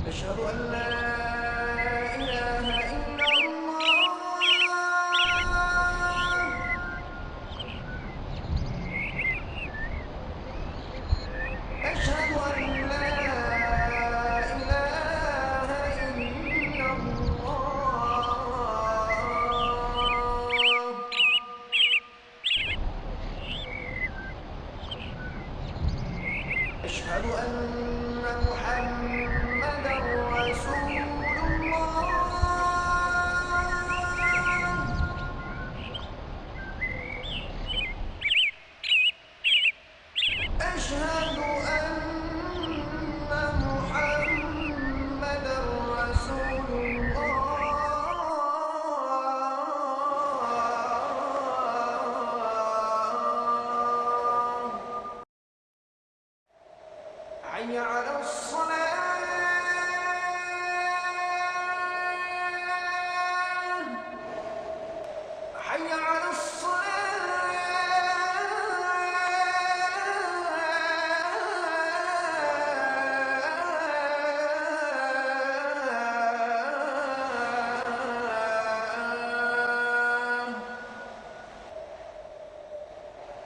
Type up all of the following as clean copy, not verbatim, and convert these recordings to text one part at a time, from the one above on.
أشهد أن لا إله إلا الله أشهد أن لا إله إلا الله أشهد أن محمدا رسول الله أشهد أن محمدا رسول الله حي على الصلاة حي على الصلاة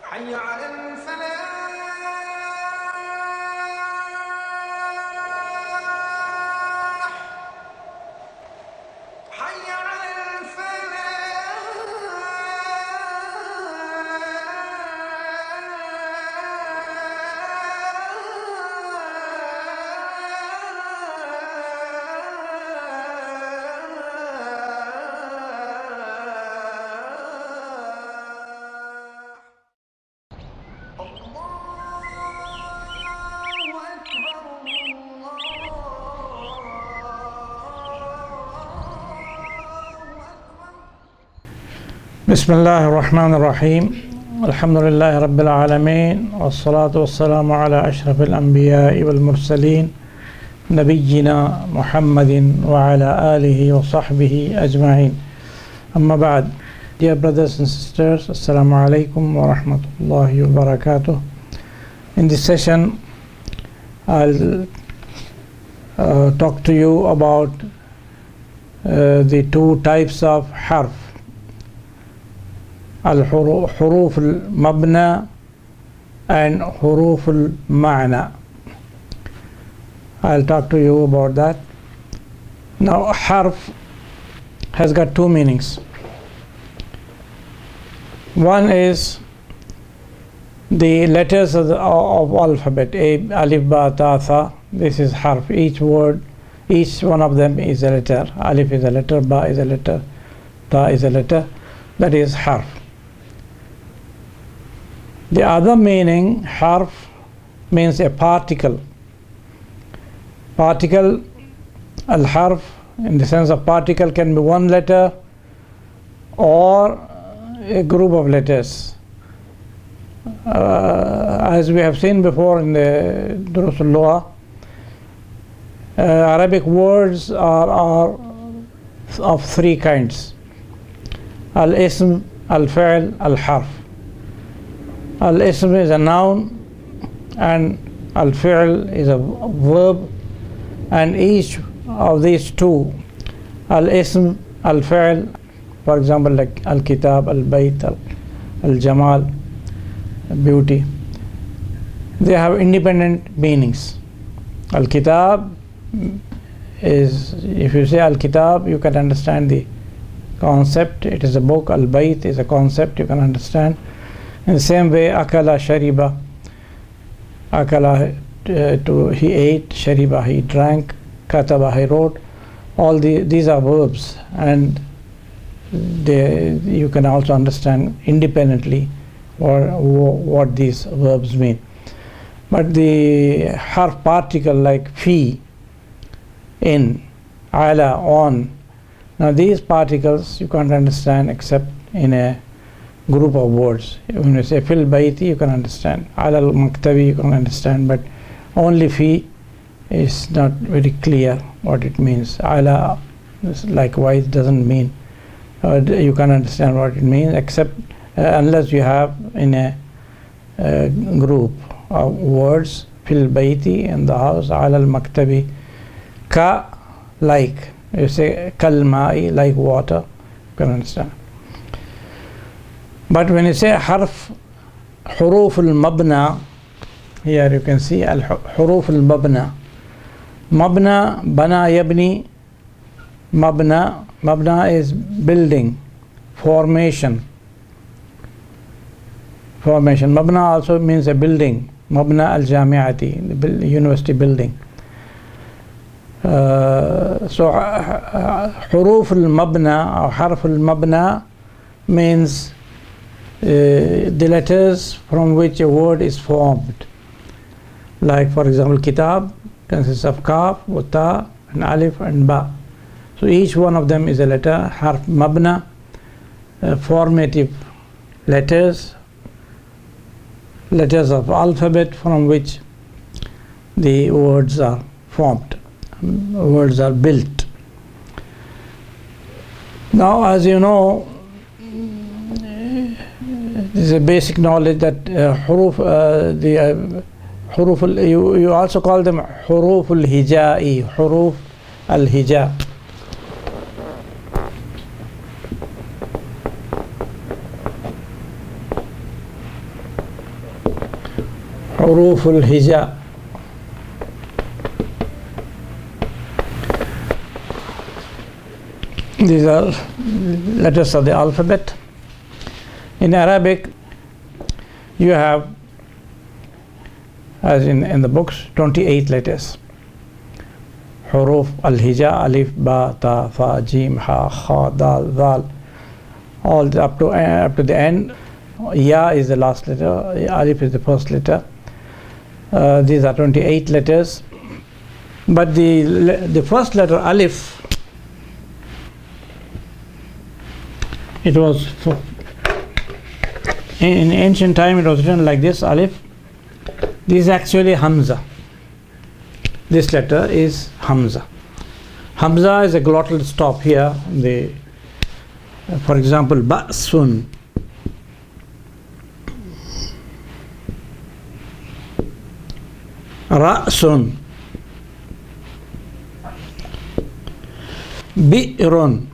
حي على الفلاح حي على بسم الله الرحمن الرحيم الحمد لله رب العالمين والصلاة والسلام على أشرف الأنبياء والمرسلين نبينا محمد وعلى آله وصحبه أجمعين أما بعد. Dear brothers and sisters, Assalamu alaikum wa rahmatullahi wa barakatuh. In this session I'll talk to you about the two types of harf, الحروف المبنى and حروف المعنى. I'll talk to you about that. Now, harf has got two meanings. One is the letters of alphabet, alif, ba, ta, tha. This is harf. Each word, each one of them is a letter. Alif is a letter, ba is a letter, ta is a letter. That is harf. The other meaning, harf, means a particle. Particle, al-harf, in the sense of particle, can be one letter or a group of letters. As we have seen before in the Durus al-Lugha, Arabic words are of three kinds: al-ism, al-fi'l, al-harf. Al-ism is a noun and al-fi'l is a verb, and each of these two, al-ism, al-fi'l, for example, like al-kitab, al-bayt, al-jamal, beauty, they have independent meanings. Al-kitab is, if you say al-kitab, you can understand the concept. It is a book. Al-bayt is a concept you can understand. In the same way, akala, shariba, akala, he ate, shariba, he drank, kataba, he wrote. All these are verbs, and you can also understand independently what these verbs mean. But the harf particle like fi, in, ala, on, now these particles you can't understand except in a group of words. When you say fil bayti, you can understand. Ala al maktabi, you can understand, but only fi is not very clear what it means. Ala likewise doesn't mean you can understand what it means, except unless you have in a group of words, fil bayti, in the house, ala al maktabi, ka, like, you say kal ma'i, like water, you can understand. But when you say harf, huruf al-mabna, here you can see huruf al-mabna. Mabna, bana yabni, mabna is building, formation. Mabna also means a building. Mabna al-jami'ati, the university building. So huruf al-mabna or harf al-mabna means the letters from which a word is formed. Like for example, kitab consists of kaf, ta, and alif and ba. So each one of them is a letter, harf mabna, formative letters of alphabet from which the words are formed, words are built. Now, as you know, this is a basic knowledge that huruf, you also call them huruf al-hija'i, huruf al-hija. Huruf al-hija. These are letters of the alphabet. In Arabic, you have, as in the books, 28 letters. Huruf al-hija, alif, ba, ta, fa, jim, ha, kha, dal, zal, all up to the end. Ya is the last letter, alif is the first letter. These are 28 letters. But the first letter, alif, it was in ancient time it was written like this, alif. This is actually hamza. This letter is hamza. Hamza is a glottal stop here. For example, ba'sun, ra'sun, bi'run.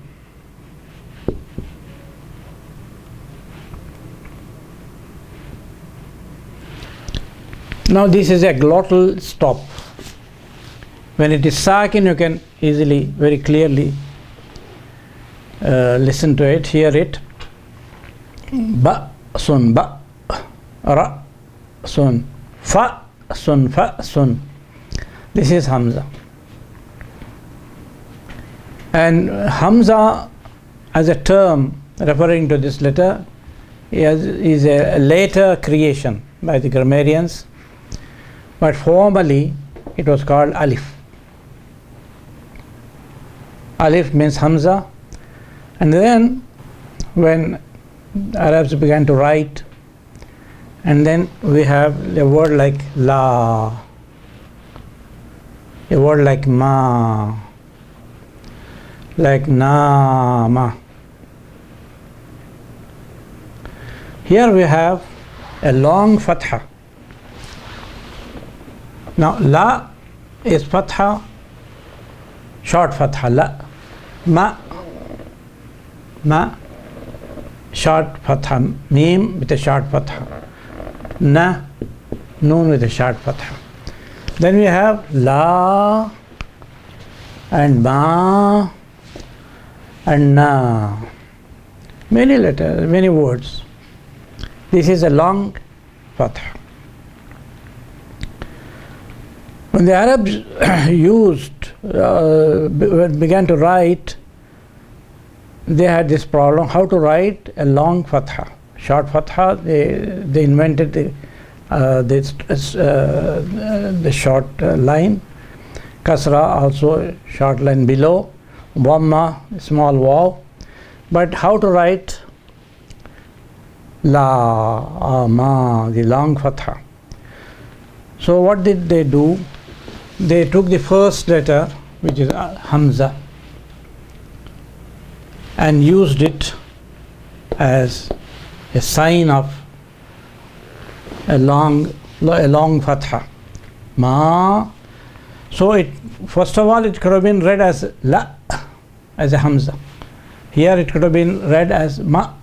Now this is a glottal stop. When it is sakin, you can easily, very clearly listen to it, hear it. Ba, sun, ba, ra, sun, fa, sun, fa, sun. This is hamza. And hamza as a term referring to this letter is a later creation by the grammarians. But formally, it was called alif. Alif means hamza. And then, when Arabs began to write, and then we have a word like la, a word like ma, like nama. Here we have a long fatha. Now, la is fatha, short fatha, la. Ma, short fatha, mim with a short fatha. Na, noon with a short fatha. Then we have la and ma and na. Many letters, many words. This is a long fatha. When the Arabs began to write, they had this problem, how to write a long fatha. Short fatha, they invented the short line. Kasra, also short line below. Dhamma, small waw. But how to write La, ma, the long fatha. So what did they do? They took the first letter, which is Hamza, and used it as a sign of a long fatha. Ma. So it, first of all, it could have been read as la, as a Hamza. Here it could have been read as ma,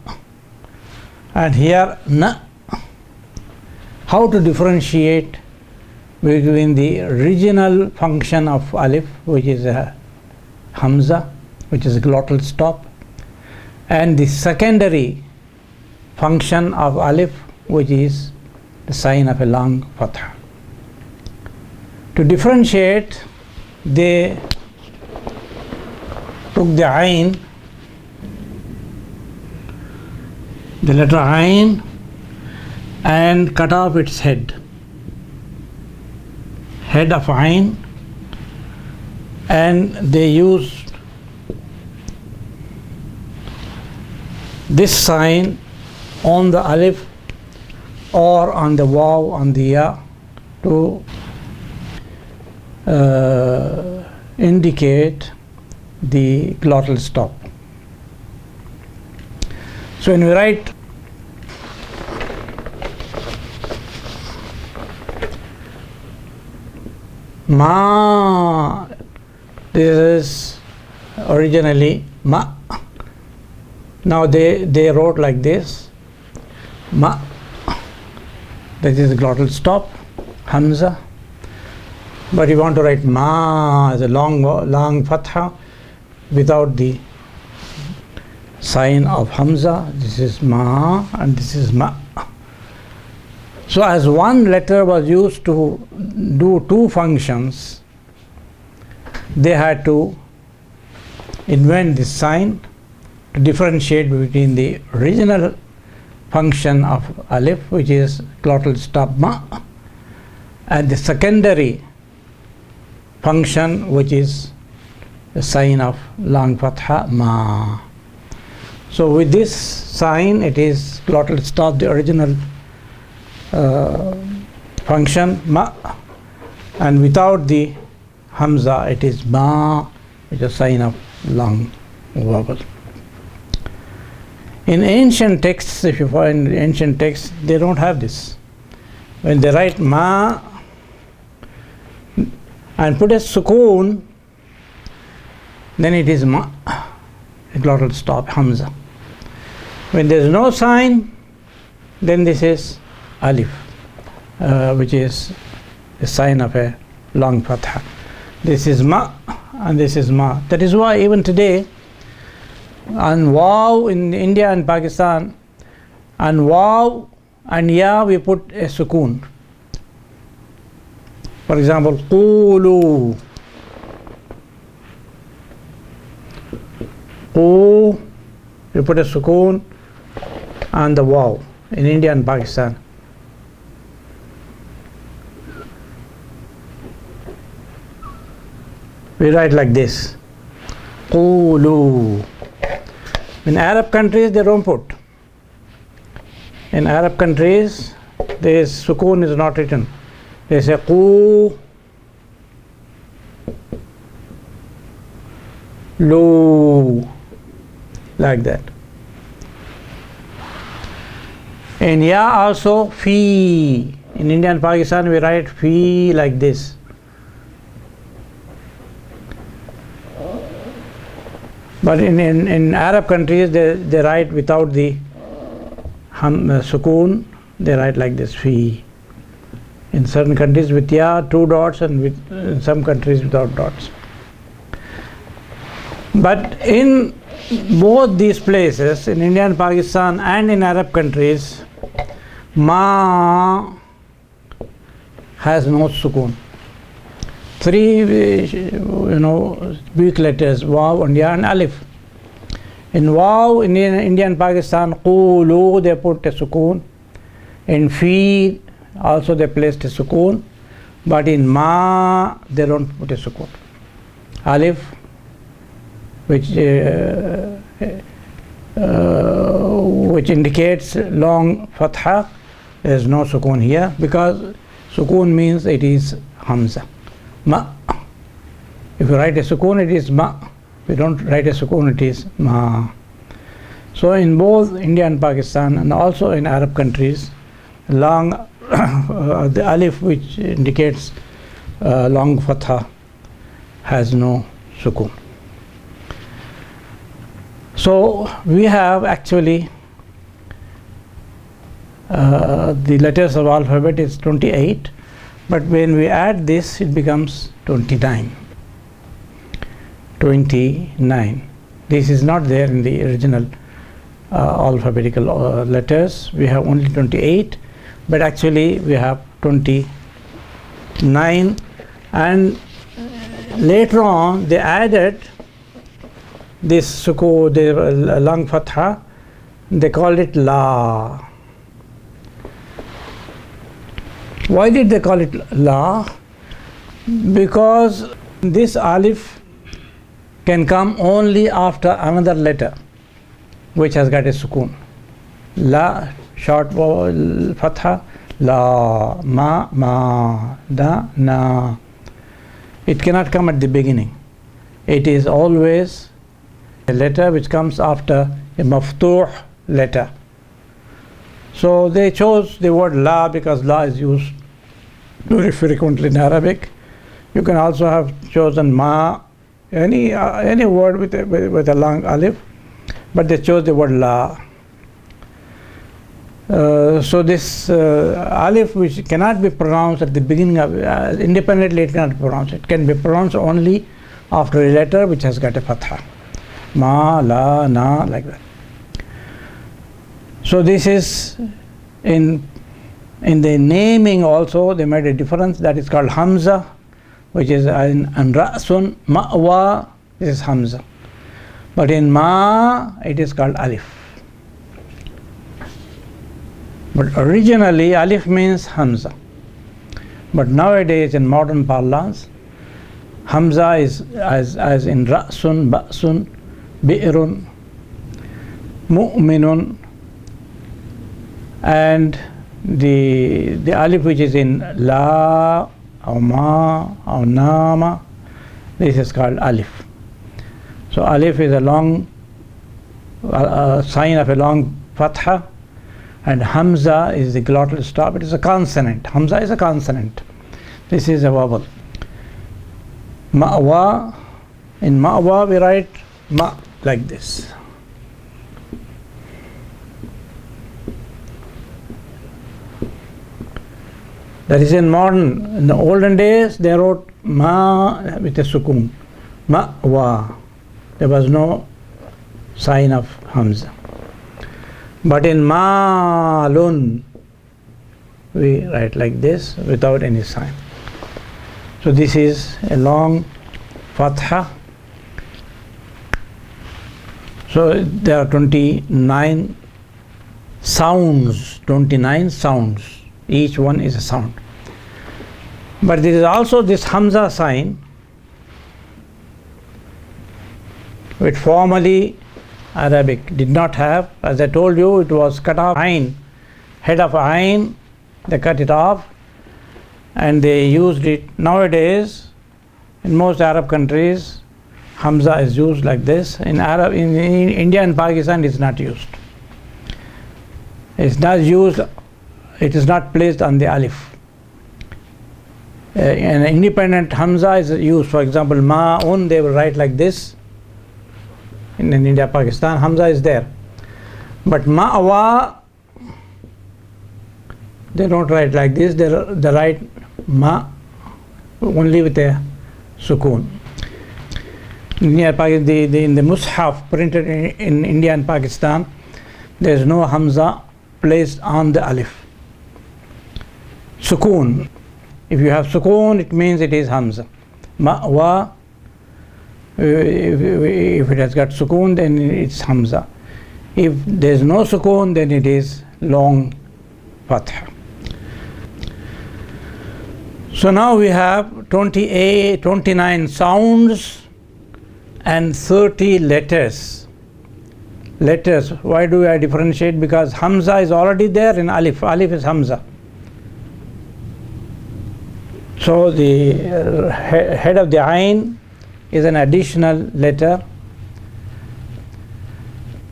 and here na. How to differentiate between the original function of alif, which is a Hamza, which is a glottal stop, and the secondary function of alif, which is the sign of a long fatha. To differentiate, they took the ayn, the letter ayn, and cut off its head of ayn, and they used this sign on the alif or on the waw, on the ya, to indicate the glottal stop. So when we write ma, this is originally ma. Now they wrote like this, ma, that is glottal stop, Hamza. But you want to write ma as a long fatha without the sign of Hamza. This is ma and this is ma. So as one letter was used to do two functions, they had to invent this sign to differentiate between the original function of alif, which is glottal stop ma, and the secondary function, which is the sign of long fatha ma. So with this sign, it is glottal stop, the original function ma, and without the Hamza, it is ma, which is a sign of long vowel. In ancient texts, if you find ancient texts, they don't have this. When they write ma and put a sukoon, then it is ma, a glottal stop, Hamza. When there is no sign, then this is alif, which is a sign of a long fatha. This is ma and this is ma. That is why even today, on waw in India and Pakistan, on waw and ya we put a sukoon. For example, qulu, qu, we put a sukoon on the waw in India and Pakistan. We write like this, qulu. In Arab countries, they don't put. In Arab countries, this sukoon is not written. They say qu, lu, like that. In ya also, fi. In India and Pakistan, we write fi like this. But in Arab countries, they write without the sukoon, they write like this, fi. In certain countries with ya, 2 dots, and in some countries without dots. But in both these places, in India and Pakistan and in Arab countries, ma has no sukoon. 3 weak letters, waw and ya and alif. In waw in India and Pakistan, qulu, they put a sukoon. In fi also they placed a sukoon, but in ma they don't put a sukoon. Alif, which which indicates long fatha. There is no sukoon here because sukoon means it is hamza. Ma. If you write a sukoon, it is ma. If you don't write a sukoon, it is ma. So in both India and Pakistan, and also in Arab countries, long the alif, which indicates long fatha, has no sukoon. So we have actually the letters of alphabet is 28, but when we add this, it becomes 29. 29. This is not there in the original alphabetical letters. We have only 28, but actually we have 29, and later on they added this sukoon, the long fatha, they called it la. Why did they call it la? Because this alif can come only after another letter which has got a sukoon. La, short vowel fatha, la, ma, da, na. It cannot come at the beginning. It is always a letter which comes after a maftuh letter. So they chose the word la because la is used very frequently in Arabic. You can also have chosen ma, any word with a long alif, but they chose the word la. So this alif, which cannot be pronounced at the beginning of independently, it cannot be pronounced. It can be pronounced only after a letter which has got a fatha. Ma, la, na, like that. So this is in the naming also they made a difference. That is called hamza, which is in ra'sun, ma'wa, this is hamza. But in ma, it is called alif. But originally alif means hamza. But nowadays in modern parlance, hamza is as in ra'sun, ba'sun, bi'run, mu'minun, and the alif which is in la or ma or nama, this is called alif. So alif is a long sign of a long fatha, and hamza is the glottal stop. It is a consonant. Hamza is a consonant. This is a vowel. Ma'wa, in ma'wa we write ma like this. That is in modern. In the olden days they wrote ma with a sukoon. Ma'wa. There was no sign of hamza. But in ma'lun we write like this without any sign. So this is a long fatha. So there are 29 sounds, 29 sounds. Each one is a sound. But there is also this hamza sign, which formerly Arabic did not have. As I told you, it was cut off ain, head of ain, they cut it off and they used it. Nowadays in most Arab countries hamza is used like this. In India and Pakistan it is not used. It's not used. It is not placed on the alif. An independent hamza is used. For example, ma'un, they will write like this. In India, Pakistan, hamza is there. But ma'wa, they don't write like this. They write ma only with a sukoon. In the mushaf printed in India and Pakistan, there is no hamza placed on the alif. Sukoon. If you have sukoon, it means it is hamza. Ma'wa, if it has got sukoon, then it's hamza. If there is no sukoon, then it is long fatha. So now we have 29 sounds and 30 letters. letters. Why do I differentiate? Because Hamza is already there in Alif. Alif is Hamza. So the head of the Ain is an additional letter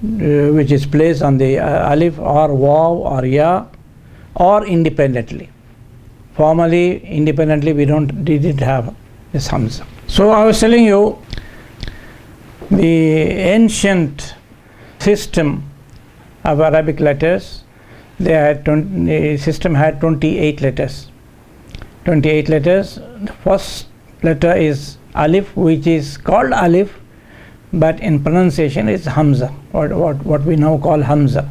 which is placed on the Alif or Waw or Ya, or independently. Formally, independently, we didn't have this Hamza. So I was telling you, the ancient system of Arabic letters, the system had 28 letters. 28 letters. The first letter is Alif, which is called Alif, but in pronunciation is Hamza, what we now call Hamza,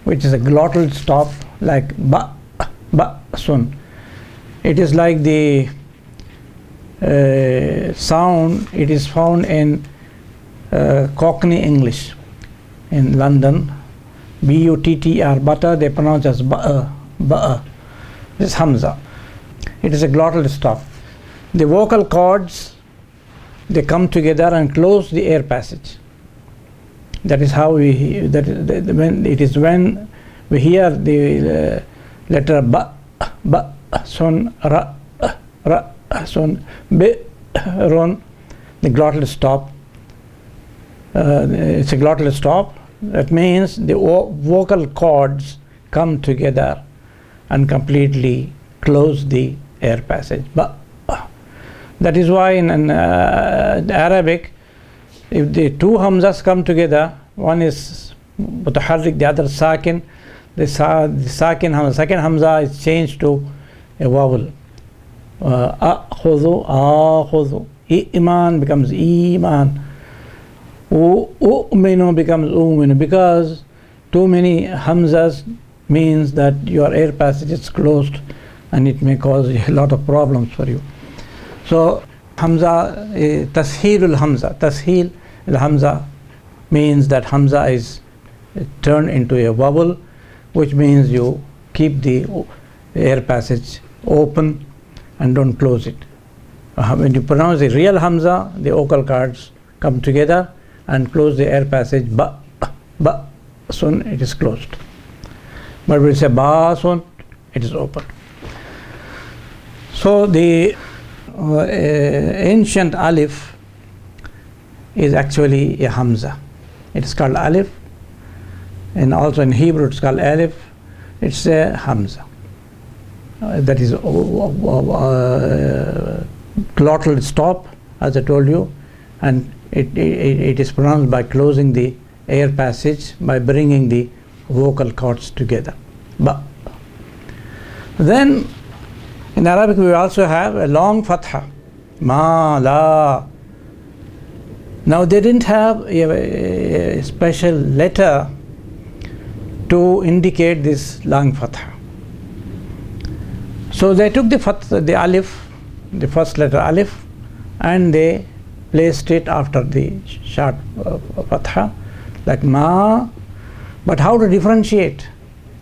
which is a glottal stop, like ba, sun. It is like the sound. It is found in Cockney English in London, butter, butter, they pronounce as ba. This is Hamza. It is a glottal stop. The vocal cords, they come together and close the air passage. That is how when we hear the letter ba, sun, ra, sun, be, ron, the glottal stop. It's a glottal stop. That means the vocal cords come together and completely close the air passage. Ba. That is why in Arabic, if the two Hamzas come together, one is mutaharrik, the other sakin, the second Hamza is changed to a vowel. Akhudhu. Iman becomes iman. U'minu becomes uminu, because too many Hamzas means that your air passage is closed and it may cause a lot of problems for you. So Hamza, Tasheel al-Hamza. Tasheel al-Hamza means that Hamza is turned into a vowel, which means you keep the air passage open and don't close it. When you pronounce the real Hamza, the vocal cords come together and close the air passage. Ba, sun, it is closed. But when we say ba, sun, it is open. So the ancient Alif is actually a Hamza. It is called Alif, and also in Hebrew it's called Alif. It's a Hamza. That is glottal stop, as I told you, and it is pronounced by closing the air passage, by bringing the vocal cords together. Ba. Then in Arabic we also have a long fatha, ma, la. Now they didn't have a special letter to indicate this long fatha. So they took the alif, the first letter alif, and they placed it after the short fatha, like ma. But how to differentiate?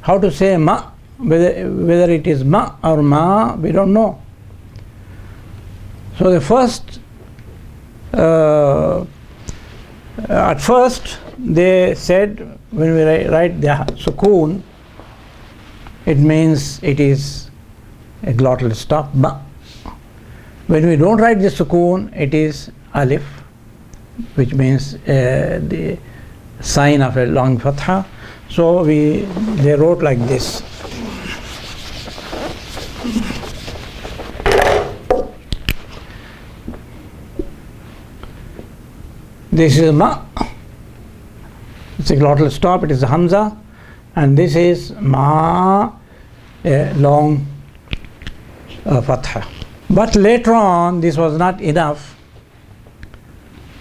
How to say ma? Whether it is ma or ma, we don't know. So the first, at first they said, when we write the sukoon, it means it is a glottal stop, ba. When we don't write the sukoon, it is alif, which means the sign of a long fatha. So they wrote like this. This is ma. It's a glottal stop. It is a hamza, and this is ma, a long fatha. But later on, this was not enough.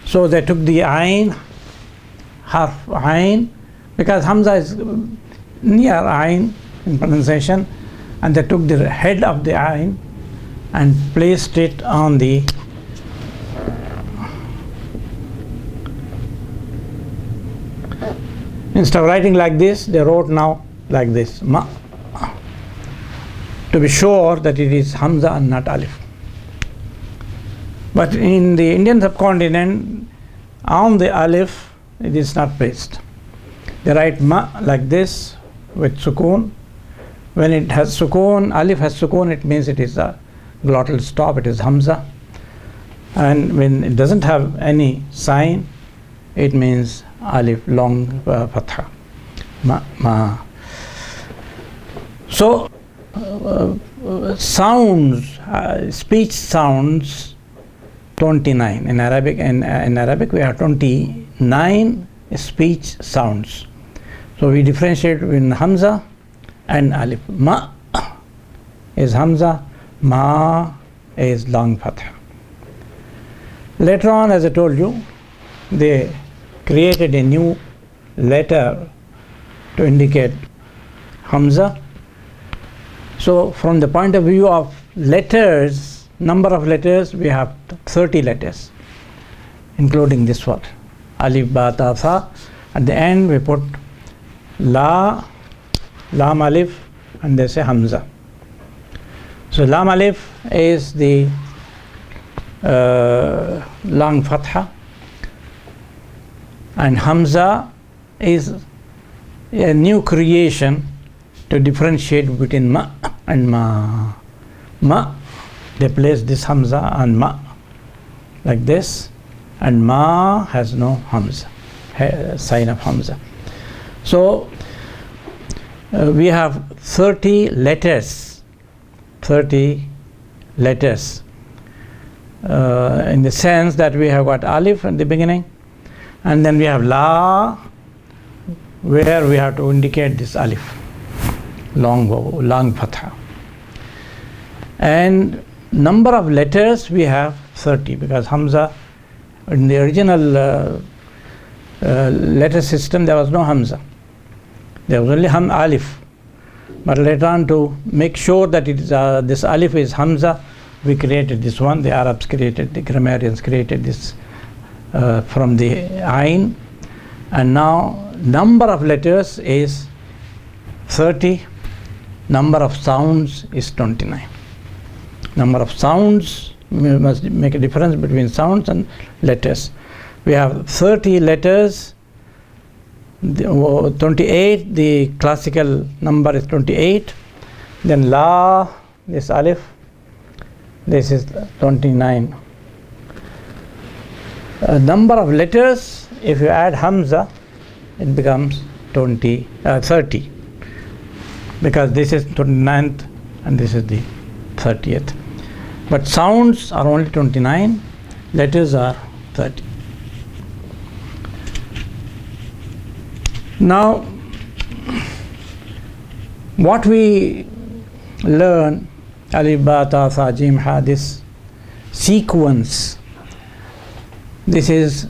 So they took the ayn, harf ayn, because hamza is near ayn in pronunciation, and they took the head of the ayn and placed it on the instead of writing like this, they wrote now like this, ma, to be sure that it is hamza and not alif. But in the Indian subcontinent, on the alif, it is not placed. They write ma like this with sukoon. When it has sukoon, alif has sukoon, it means it is a glottal stop, it is hamza. And when it doesn't have any sign, it means alif long fatha. Ma. So sounds, speech sounds 29 in Arabic. In Arabic we have 29 speech sounds. So we differentiate between hamza and alif. Ma is hamza, ma is long fatha. Later on, as I told you, they created a new letter to indicate hamza. So from the point of view of letters, number of letters, we have 30 letters, including this one, alif, ba, ta, tha. At the end we put la, lam alif, and they say hamza. So lam alif is the long fatha, and hamza is a new creation to differentiate between ma and ma. Ma, they place this hamza on ma like this, and ma has no hamza, sign of hamza. So we have 30 letters, 30 letters, in the sense that we have got alif at the beginning, and then we have la, where we have to indicate this alif, long fatha. And number of letters we have 30, because hamza, in the original letter system there was no hamza, there was only alif. But later on, to make sure that it is, this alif is hamza, we created this one. The Arabs created, the grammarians created this from the ayn, and now number of letters is 30, number of sounds is 29. Number of sounds, we must make a difference between sounds and letters. We have 30 letters, 28, the classical number is 28, then la, this alif, this is 29. Number of letters, if you add hamza, it becomes 30, because this is 29th and this is the 30th. But sounds are only 29, letters are 30. Now, what we learn, alif, ba, ta, tha, jim, ha, this sequence, this is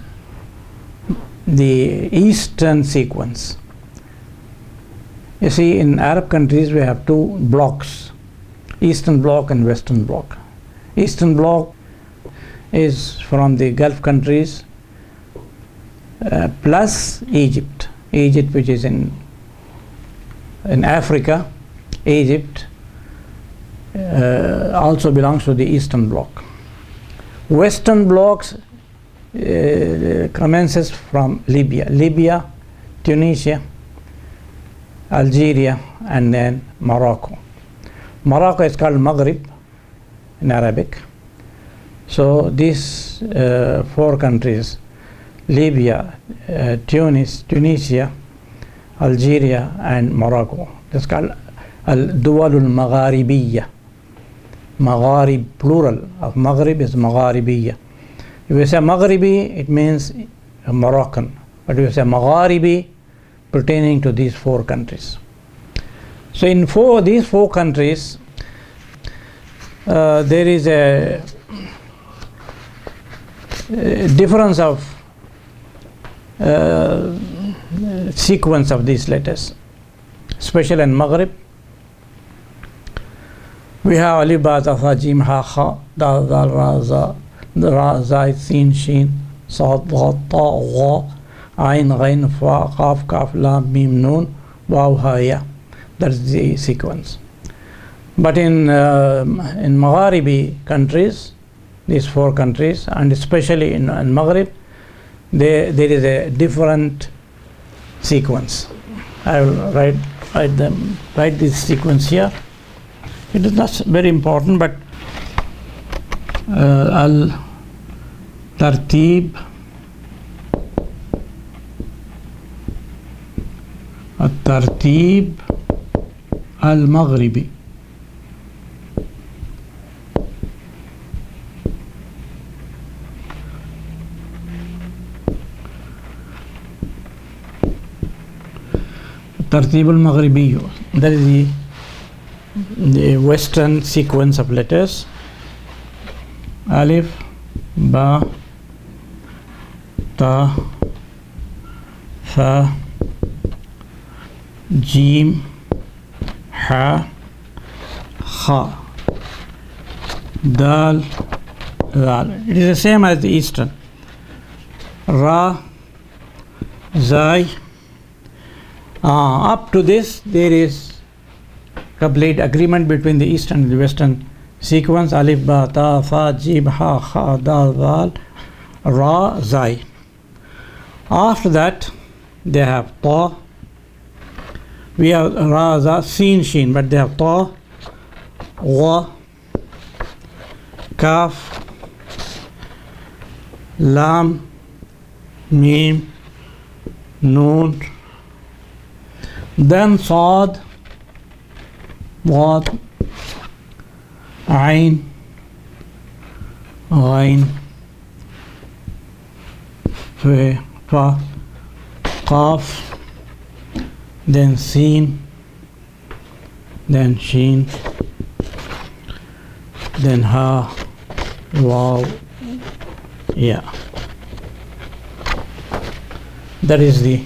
the Eastern sequence. You see, in Arab countries we have two blocks, Eastern bloc and Western bloc. Eastern bloc is from the Gulf countries plus Egypt, which is in Africa. Egypt also belongs to the Eastern bloc. Western blocs commences from Libya, Tunisia, Algeria, and then Morocco. Morocco is called Maghrib in Arabic. So these four countries, Libya, Tunisia, Algeria, and Morocco, that's called Al-Duwal al-Magharibiyya. Magharib, plural of Maghrib is Magharibiyya. If you say Maghribi, it means Moroccan. But if you say Magharibi, pertaining to these four countries. So in these four countries, there is a difference of sequence of these letters. Especially in Maghrib, we have alif, ba, ta, tha, jim, ha, kha, dal, dal, ra, za, zai, sin, shin, sad, dha, ta, gha, ayn, ghain, fa, qaf, kaf, lam, mim, nun, waw, ha, ya. That's the sequence. But in Magharibi countries, these four countries, and especially in Maghrib, there is a different sequence. I will write this sequence here. It is not very important, but al-tartib al-maghribi. Tartib al-maghribi, that is the western sequence of letters. Alif, ba, ta, tha, jim, ha, kha, dal, zal. It is the same as the eastern. Ra, zai. Up to this there is complete agreement between the eastern and the western sequence. Alif, ba, ta, tha, jim, ha, kha, dal, zal, ra, zai. After that they have ta. We have ra, za, sin, shin, but they have ta, wa, kaf, lam, mim, noon, then sad, wad, ain, ghain, fa, qaf, then sin, then shin, then ha, waw, yeah. That is the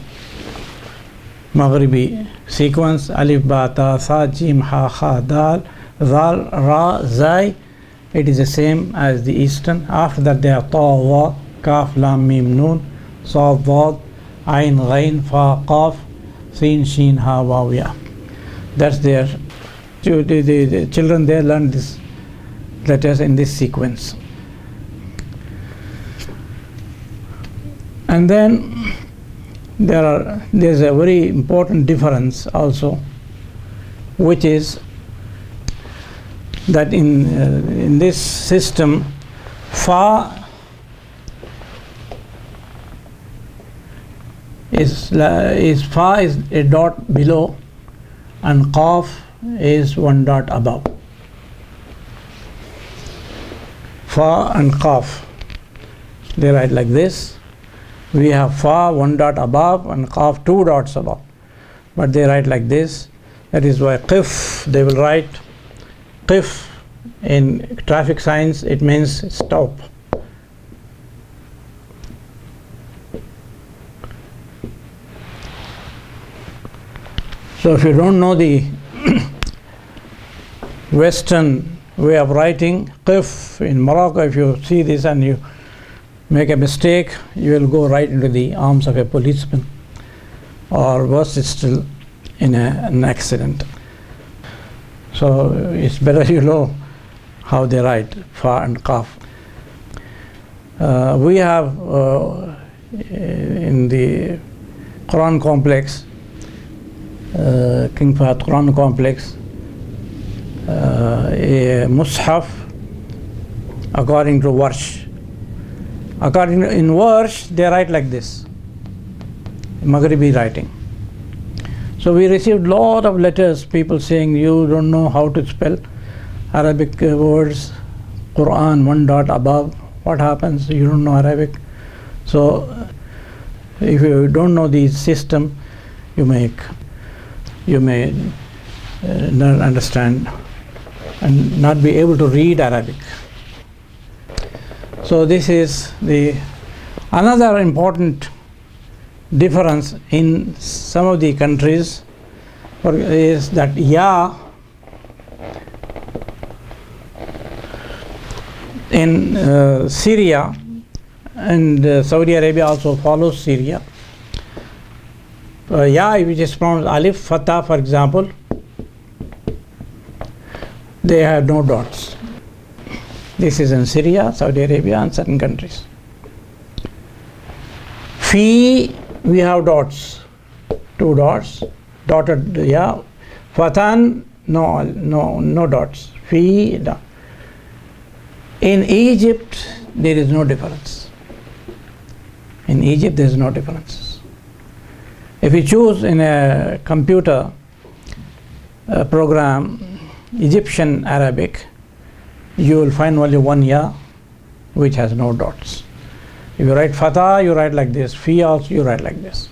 Maghribi sequence. Alif, ba, ta, tha, jim, ha, kha, dal, zal, ra, zai. It is the same as the eastern. After that they have ta, wa, kaf, lam, mim, noon, sad, wad, ain, ghain, fa, qaf, sin, shin, ha, waw, ya. That's their. The children there learn these letters in this sequence. And then there's a very important difference also, which is that in this system, fa is a dot below and qaf is one dot above. Fa and qaf, they write like this. We have fa one dot above and qaf two dots above, but they write like this. That is why qif, they will write qif in traffic signs. It means stop. So if you don't know the Western way of writing qif in Morocco, if you see this and you make a mistake, you will go right into the arms of a policeman, or worse still, in an accident. So it's better you know how they write fa and qaf. We have in the Quran complex, King Fahd Quran complex, a mushaf according to Warsh. According to in Warsh, they write like this, Maghribi writing. So we received lot of letters, people saying you don't know how to spell Arabic words, Quran one dot above. What happens? You don't know Arabic. So if you don't know the system, you may not understand and not be able to read Arabic. So this is the another important difference in some of the countries is that ya in Syria and Saudi Arabia also follows Syria. Ya, which is pronounced alif, fatah, for example, they have no dots. This is in Syria, Saudi Arabia, and certain countries. Fi, we have dots. 2 dots, dotted ya. Fatan, no dots. Fi, da. In Egypt, there is no difference. In Egypt, there is no difference. If you choose in a computer program Egyptian Arabic, you will find only one ya which has no dots. If you write Fatah, you write like this. Fi also, you write like this.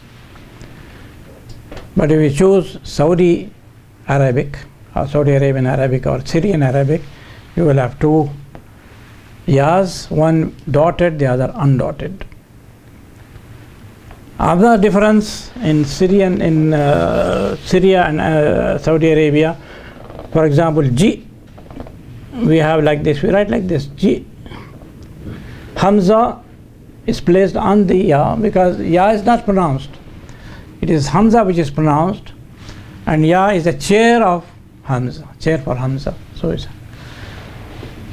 But if you choose Saudi Arabic, or Saudi Arabian Arabic, or Syrian Arabic, you will have 2 yas, one dotted, the other undotted. Another difference in Syria and Saudi Arabia, for example, G, we have like this, we write like this, G. Hamza is placed on the ya because ya is not pronounced. It is Hamza which is pronounced, and ya is a chair of Hamza, chair for Hamza. So it's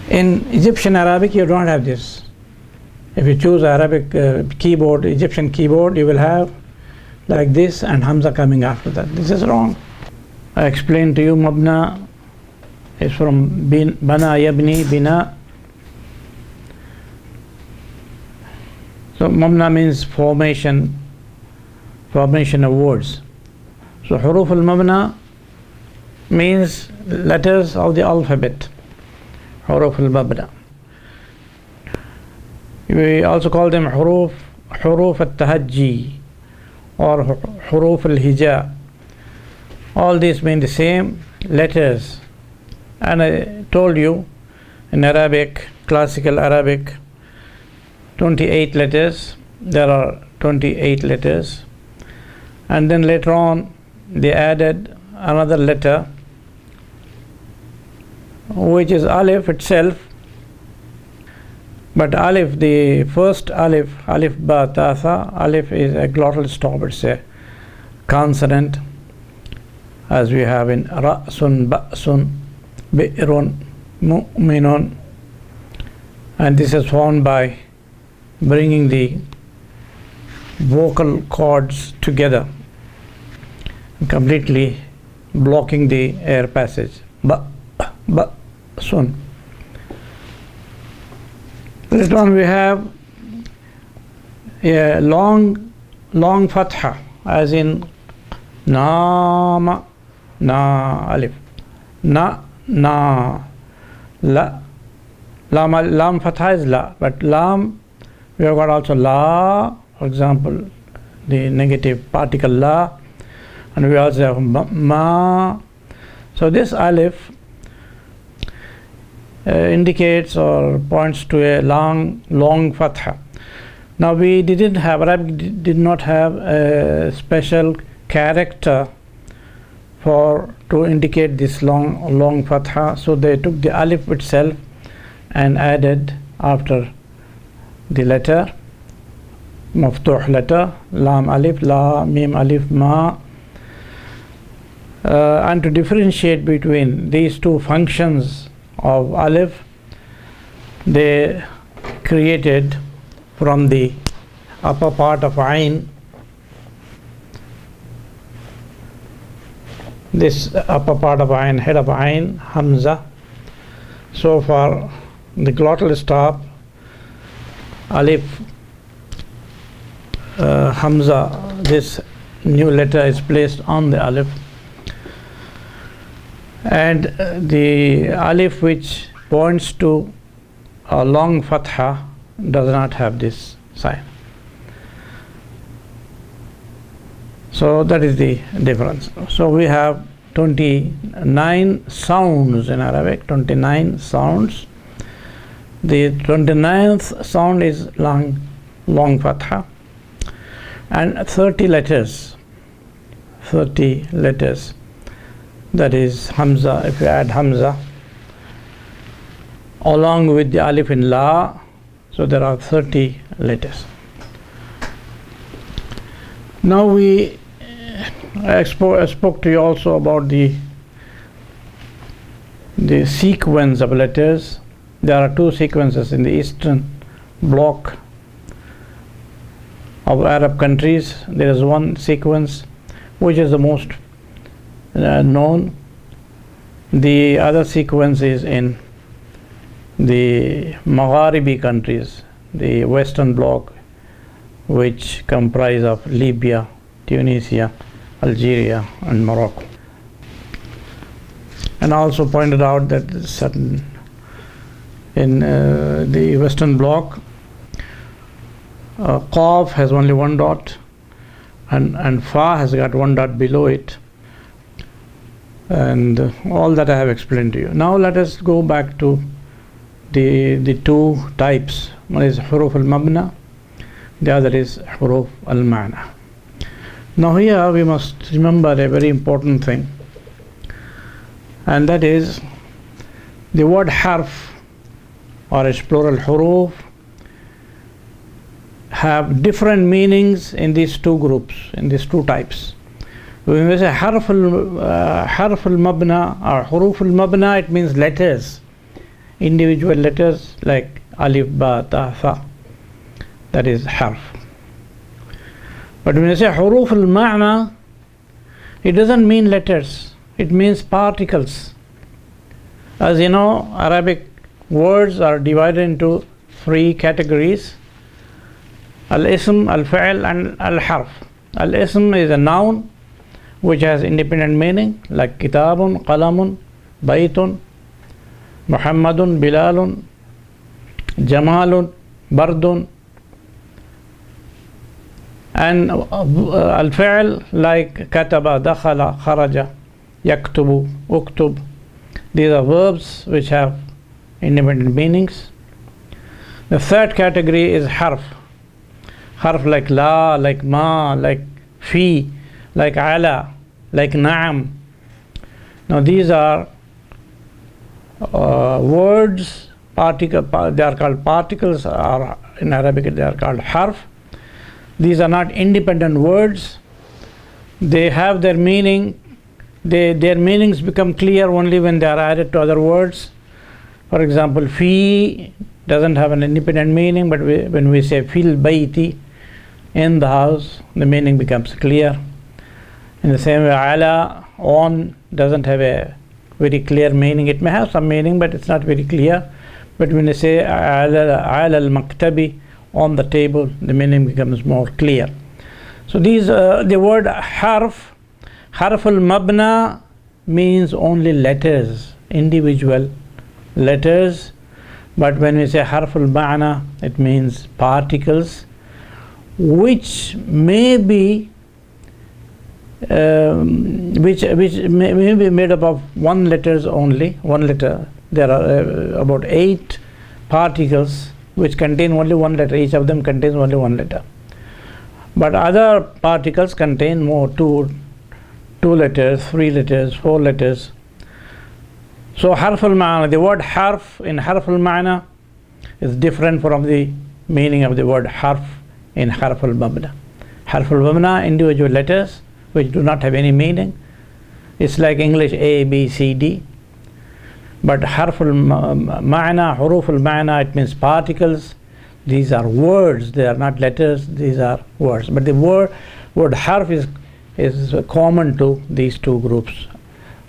in Egyptian Arabic, you don't have this. If you choose Arabic keyboard, Egyptian keyboard, you will have like this and Hamza coming after that. This is wrong. I explained to you, Mabna is from Bana Yabni Bina. So Mabna means formation of words. So Huruf al-Mabna means letters of the alphabet. Huruf al-Mabna. We also call them huruf al-tahajji or huruf al-hija. All these mean the same letters. And I told you in Arabic, classical Arabic, 28 letters. There are 28 letters. And then later on, they added another letter, which is alif itself. But alif, the first alif ba ta tha, alif is a glottal stop. It's a consonant, as we have in ra'sun, ba'sun, bi'run, mu'minun. And this is formed by bringing the vocal cords together, completely blocking the air passage. Sun. Later on we have a long fatha, as in na alif, na la, lam fatha is la, but lam we have got also la, for example, the negative particle la, and we also have ma. So this alif indicates or points to a long fatha. Now we didn't have, Arabic did not have a special character to indicate this long fatha, so they took the alif itself and added after the letter, maftuh letter, lam alif, la, mim alif, ma. And to differentiate between these two functions of alif, they created from the upper part of ayn, this upper part of ayn, head of ayn, hamza. So for the glottal stop, alif, hamza, this new letter is placed on the alif, and the alif which points to a long fatha does not have this sign. So that is the difference. So we have 29 sounds in Arabic, 29 sounds. The 29th sound is long fatha, and 30 letters, that is hamza. If you add hamza along with the alif in la, so there are 30 letters. Now I spoke to you also about the sequence of letters. There are 2 sequences in the Eastern Bloc of Arab countries. There is one sequence which is the most known. The other sequence is in the Magharibi countries, the Western Bloc, which comprise of Libya, Tunisia, Algeria, and Morocco. And also pointed out that certain in the Western Bloc, Qaf has only one dot, and Fa has got one dot below it, and all that I have explained to you. Now let us go back to the two types. One is Huruf al-Mabna, the other is Huruf al-Ma'na. Now here we must remember a very important thing, and that is the word harf, or its plural huruf, have different meanings in these two groups, in these two types. When we say harf al-mabna or huruf al-mabna, it means letters, individual letters like alif, ba, ta, tha. That is harf. But when you say huruf al-ma'na, it doesn't mean letters, it means particles. As you know, Arabic words are divided into three categories: al-ism, al-fi'l, and al-harf. Al-ism is a noun which has independent meaning, like kitabun, qalamun, baytun, muhammadun, bilalun, jamalun, bardun. And al-fi'l, like kataba, dakhala, kharaja, yaktubu, uktub. These are verbs which have independent meanings. The third category is harf. Harf like la, like ma, like fi, like ala, like na'am. Now these are words, they are called particles, or in Arabic they are called harf. These are not independent words. They have their meaning. Their meanings become clear only when they are added to other words. For example, fi doesn't have an independent meaning, but when we say fil bayti, in the house, the meaning becomes clear. In the same way, ala, on, doesn't have a very clear meaning. It may have some meaning, but it's not very clear. But when you say ala al-maktabi, on the table, the meaning becomes more clear. So these, the word harf al-mabna means only letters, individual letters. But when we say harf al-ma'na, it means particles which may be which may be made up of one letters only, one letter. There are about 8 particles which contain only one letter. Each of them contains only one letter. But other particles contain more, two letters, 3 letters, 4 letters. So harf al-ma'na, the word harf in harf al-ma'na is different from the meaning of the word harf in harf al-mabna. Harf al-mabna, individual letters which do not have any meaning. It's like English A, B, C, D. But harf al-ma'na, huruf al-ma'na, it means particles. These are words, they are not letters, these are words. But the word harf is common to these two groups.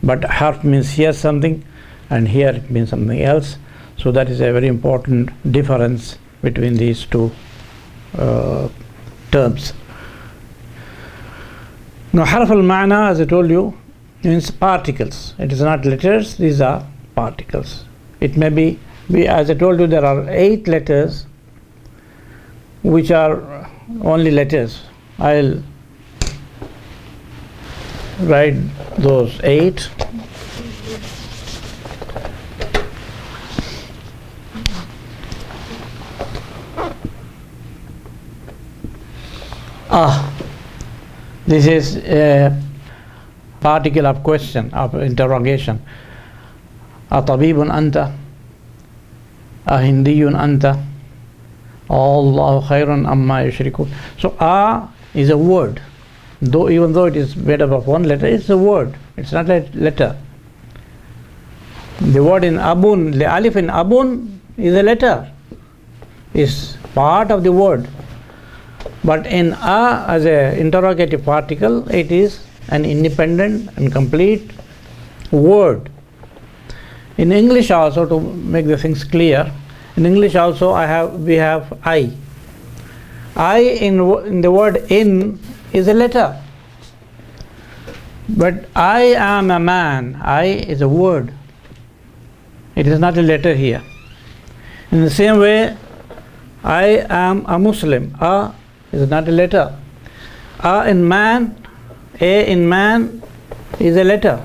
But harf means here something, and here it means something else. So that is a very important difference between these two terms. Now harf al-ma'na, as I told you, means particles. It is not letters, these are particles. It may be, as I told you, there are 8 letters which are only letters. I'll write those 8. This is a particle of question, of interrogation. أطبيب أنت أهندي أنت الله خير أما يشركون. So is a word, even though it is made up of one letter, it's a word, it's not a letter. The word in abun, the alif in abun is a letter, is part of the word. But in as a interrogative particle, it is an independent and complete word. In English also, to make the things clear, in English also we have I. I in the word in is a letter. But I am a man. I is a word. It is not a letter here. In the same way, I am a Muslim. A is not a letter. A in man is a letter.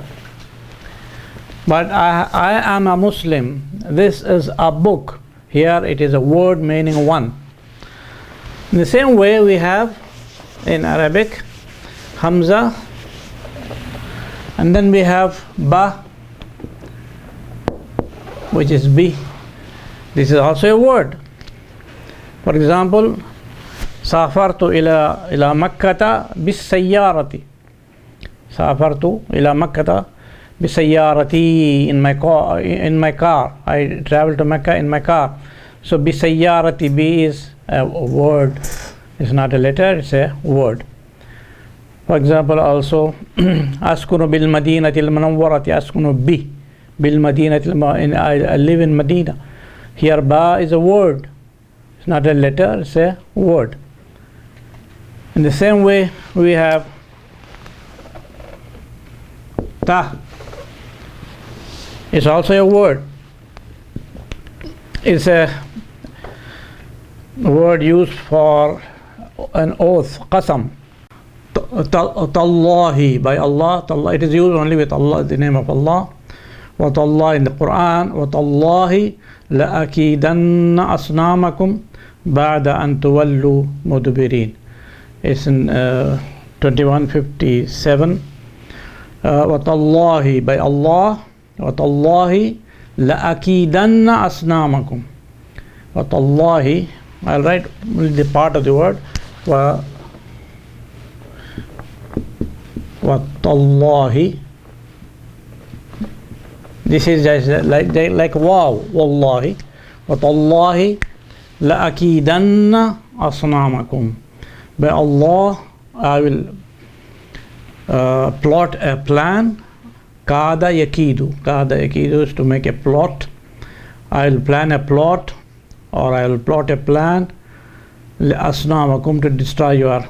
But I am a Muslim. This is a book. Here it is a word meaning one. In the same way, we have in Arabic Hamza, and then we have Ba, which is B. This is also a word. For example, Safartu ila Makkata bis-sayyarati. Safartu ila Makkata bis-sayyarati, in my car. I travel to Mecca in my car. So bis-sayyarati, B is a word. It's not a letter, it's a word. For example, also Askunu bil Madinati al Munawwarati, Askunu bi bil Madinati I live in Medina. Here Ba is a word. It's not a letter, it's a word. In the same way, we have Ta. It's also a word. It's a word used for an oath, qasam. Tallahi, by Allah. It is used only with Allah, the name of Allah. Wa Tallah in the Quran. Wa Tallahi la'akidanna asnamakum ba'da an tuwallu mudbirin. It's in 2157. Wa Tallahi, by Allah. Wa Tallahi la'akidanna asnamakum. Wa Tallahi, I'll write the part of the word. Wallahi. This is just like wow, wallahi. Wallahi la'akidanna asnamakum. By Allah, I will plot a plan. Kada yakidu. Kada yakidu is to make a plot. I will plan a plot, or I will plot a plan. Asnamakum, to destroy your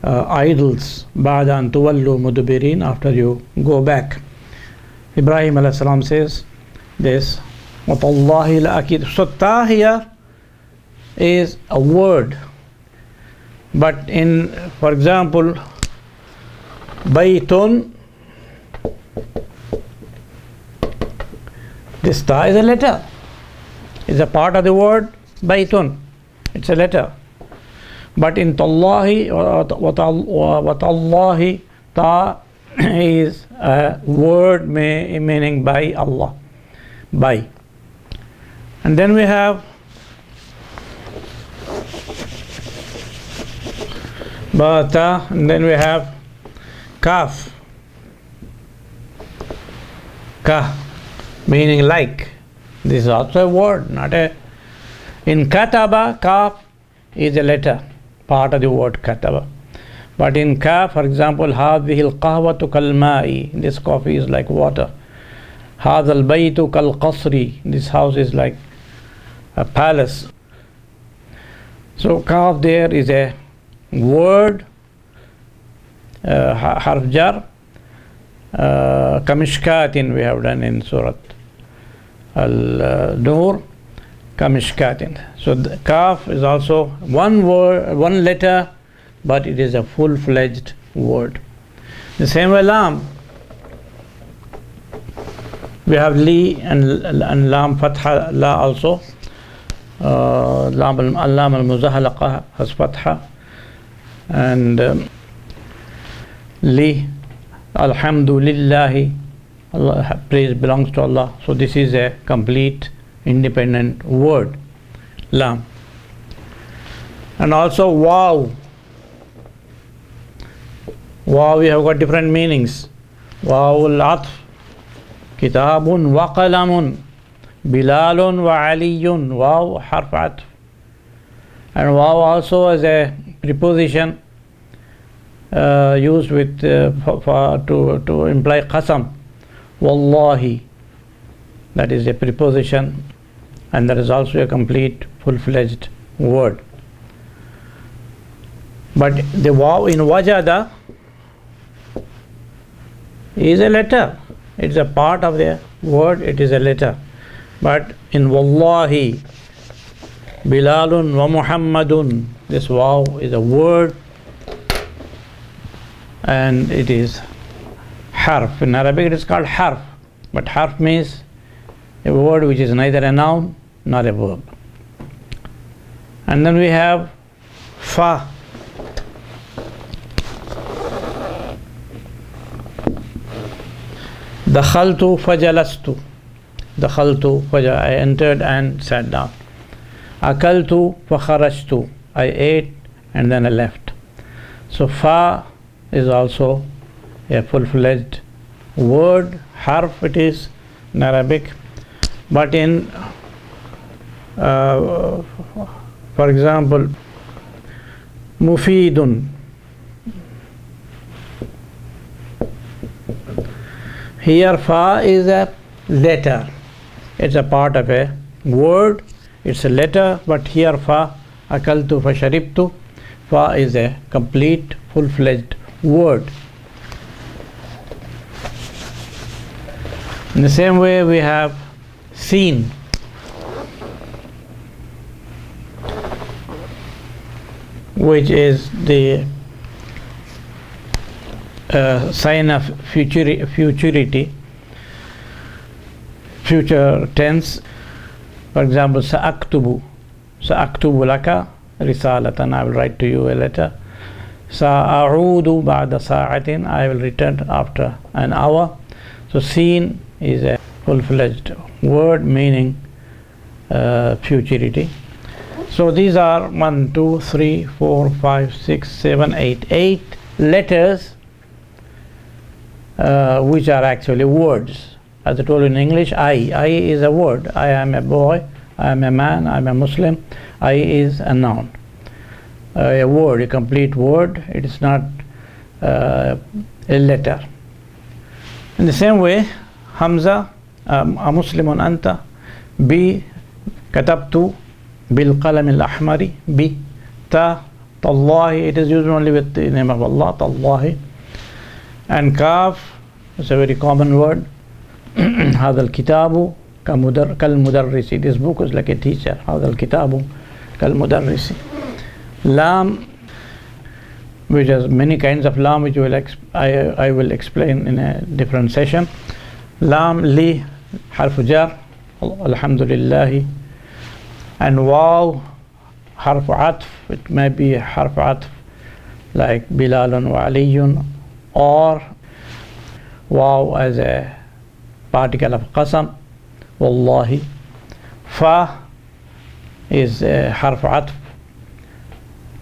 idols. Ba'da an tuwallu mudbirin, after you go back. Ibrahim alayhi salam says this. Watallahi la'akid. So ta here is a word. But in, for example, baytun, this ta is a letter. It's a part of the word baytun. It's a letter. But in Tallahi, Watallahi, Ta is a word meaning by Allah. By. And then we have Bata, and then we have Kaf. Ka, meaning like. This is also a word, not a. In Kataba, Kaf is a letter, part of the word Kataba. But in Ka, for example, هذه القهوة كالماء, this coffee is like water. هذا البيت كالقصر, this house is like a palace. So Kaf there is a word, harf jar, kamishkatin we have done in Surah Al-Nur, kamishkatin. So the Kaf is also one word, one letter, but it is a full-fledged word. The same way Lam. We have Li and Lam Fatha, La also. Lam al-Muzahalaqa has Fatha. And Li, Alhamdulillahi, Allah, praise belongs to Allah. So this is a complete independent word, Lam. And also Wow. Wow, we have got different meanings. Wow al-Atf, Kitabun wa Qalamun, Bilalun wa Aliyun. Wow, harf atf. And wow also as a preposition used with to imply qasam. Wallahi, that is a preposition, and that is also a complete full-fledged word. But the waw in wajada is a letter. It's a part of the word, it is a letter. But in wallahi, Bilalun wa Muhammadun, this waw is a word, and it is harf. In Arabic it is called harf, but harf means a word which is neither a noun nor a verb. And then we have fa. Dakhaltu fajalastu. Dakhaltu faja, I entered and sat down. Akaltu fakharajtu, I ate and then I left. So fa is also a full-fledged word, harf it is in Arabic. But in for example, mufidun, here fa is a letter, it's a part of a word, it's a letter, but here fa, akaltu fa sharibtu, fa is a complete full-fledged word. In the same way we have seen. Which is the sign of futurity, future tense. For example, sa'aktubu laka risalatan, I will write to you a letter. Sa'audu ba'da sa'atin, I will return after an hour. So seen is a full-fledged word meaning futurity. So these are 1, 2, 3, 4, 5, 6, 7, 8 letters which are actually words. As I told you in English, I is a word. I am a boy, I am a man, I am a Muslim. I is a noun, a word, a complete word. It is not a letter. In the same way, Hamza, a Muslimun anta, B, katabtu bil qalam al ahmari, B, ta, tallahi, it is used only with the name of Allah, tallahi. And kaf is a very common word. هذا الكتاب كالمدرس, this book is like a teacher. هذا الكتاب كالمدرس. Lam, which has many kinds of lam, which I will explain in a different session. Lam, li, harf jar, alhamdulillah. And waw, harf atf, it may be harf atf like Bilalun wa Aliyun, or waw as a particle of qasam, wallahi. Fa is harf atf,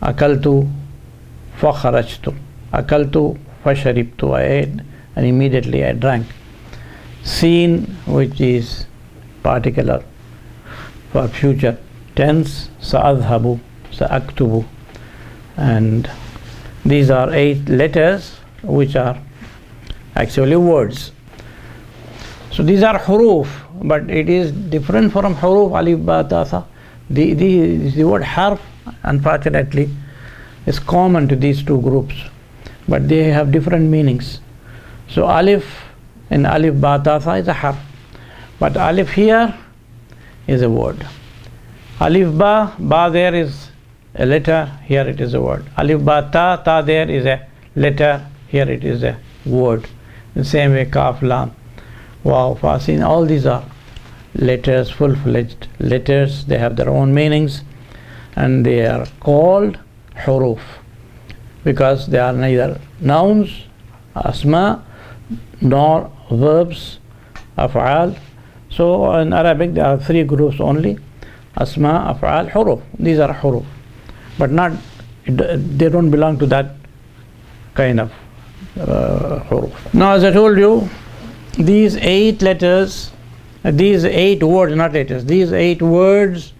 akaltu fa kharajtu, akaltu fa sharibtu, I ate and immediately I drank. Seen, which is particular for future tense, sa'adhabu, sa'aktubu. And these are 8 letters which are actually words. So these are huruf, but it is different from huruf, alif, ba, ta, tha. The word harf, unfortunately, is common to these two groups, but they have different meanings. So alif in alif, ba, ta, tha is a harf, but alif here is a word. Alif, ba there is a letter, here it is a word. Alif, ba, ta there is a letter, here it is a word. The same way kaf, lam, waw, fa, sin, all these are letters, full-fledged letters. They have their own meanings and they are called huruf because they are neither nouns, asma, nor verbs, af'al. So in Arabic there are 3 groups only: asma, af'al, huruf. These are huruf, but not, they don't belong to that kind of huruf. Now, as I told you, these 8 letters, these 8 words, not letters, these 8 words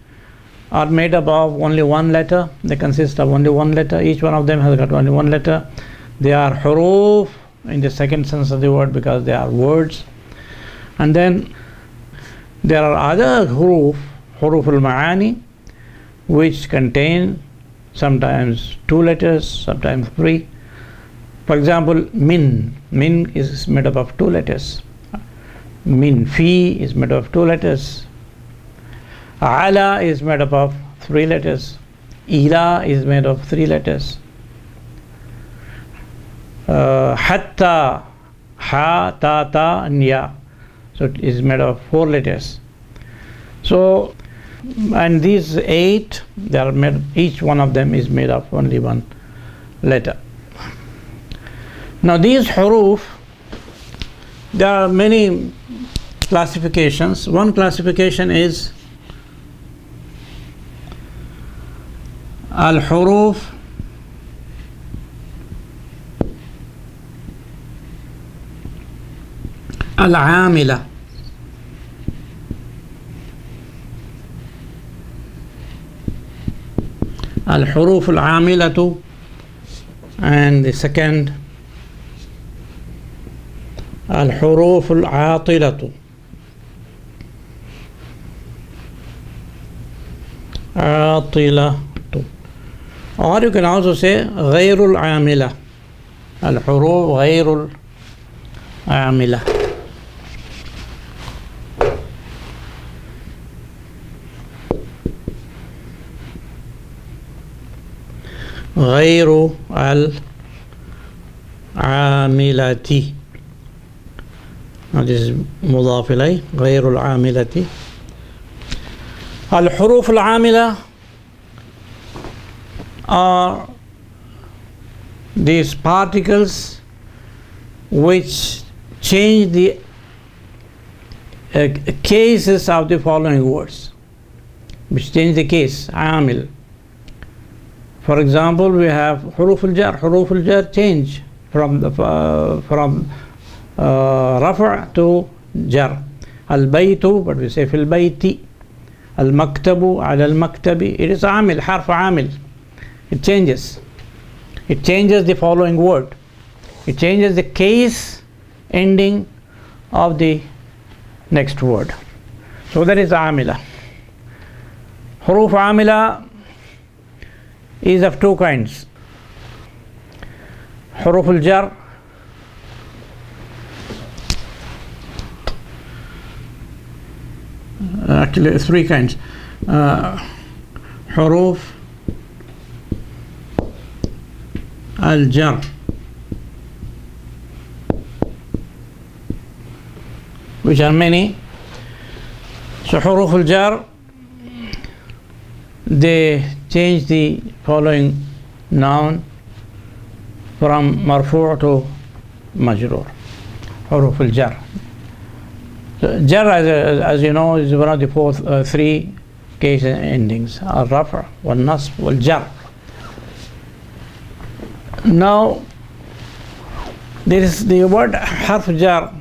are made up of only one letter. They consist of only one letter. Each one of them has got only one letter. They are huruf in the second sense of the word because they are words. And then there are other huruf al-ma'ani, which contain sometimes 2 letters, sometimes 3. For example, min is made up of 2 letters. Min, fi is made up of 2 letters. Ala is made up of 3 letters. Ila is made of 3 letters. Hatta, ha, ta, and ya. So it is made of 4 letters. So, and these 8, they are made, each one of them is made of only 1 letter. Now these huruf, there are many classifications. One classification is al-huruf al-amila. Al-huruf al-amilatu, and the second al-huruf al-atilatu. Atilatu. Or you can also say ghayrul amila. Al-huruf ghayrul amila. غير العاملة. Now this is مضاف إليه غير العاملة. الحروف العاملة are these particles which change the cases of the following words, which change the case. عامل. For example, we have huruf al-jar. Huruf al-jar change from rafa' to jar. Al-baytu, but we say fil bayti. Al-maktabu, ala al-maktabi. It is amil, harf amil. It changes. It changes the following word. It changes the case ending of the next word. So that is amila. Huruf amila is of 2 kinds. Huruf al-jar, actually 3 kinds. Huruf al-jar, which are many. So huruf al-jar, they change the following noun from marfu' to majroor. Huruf al-jar. So jar, as you know, is one of the 3 case endings: al-rafa', wal-nasb, wal-jar. Now there is the word harf jar.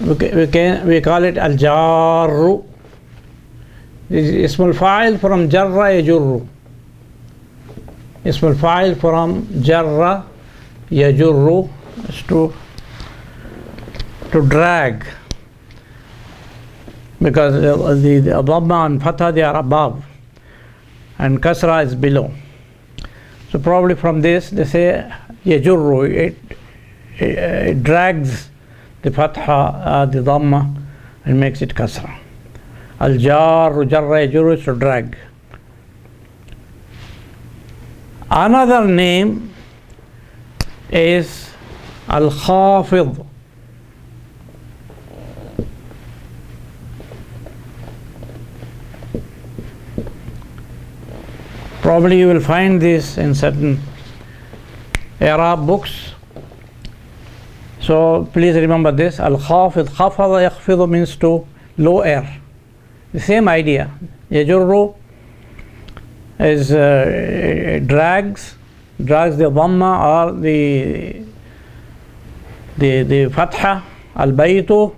We call it al-jarru. اسم الفاعل from جر يجر. اسم الفاعل from جر يجر is to drag, because the dhamma and fatha, they are above and kasra is below. So probably from this they say يجر, it drags the fatha, the dhamma, and makes it kasra. Al-jar, jarra yajurru, is to drag. Another name is al-khafid. Probably you will find this in certain Arab books. So please remember this. Al-khafid, khafada yakhfidu means to low air. The same idea. Yajurru is drags the dhamma or the fatha. Al-baytu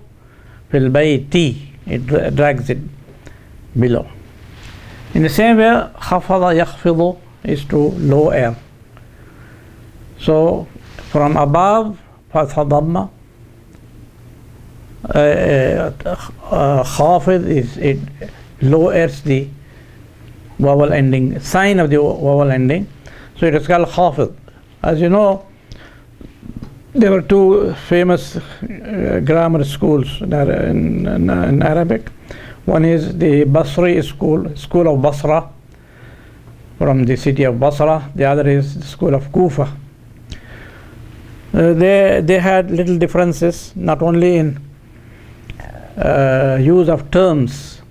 fil bayti, it drags it below. In the same way, khafada yakhfidu is to low air. So from above, fatha dhamma, khafid is it lowers the vowel ending, sign of the vowel ending, so it is called khafid. As you know, there were two famous grammar schools in Arabic. One is the Basri school of Basra, from the city of Basra. The other is the school of Kufa. They had little differences, not only in use of terms,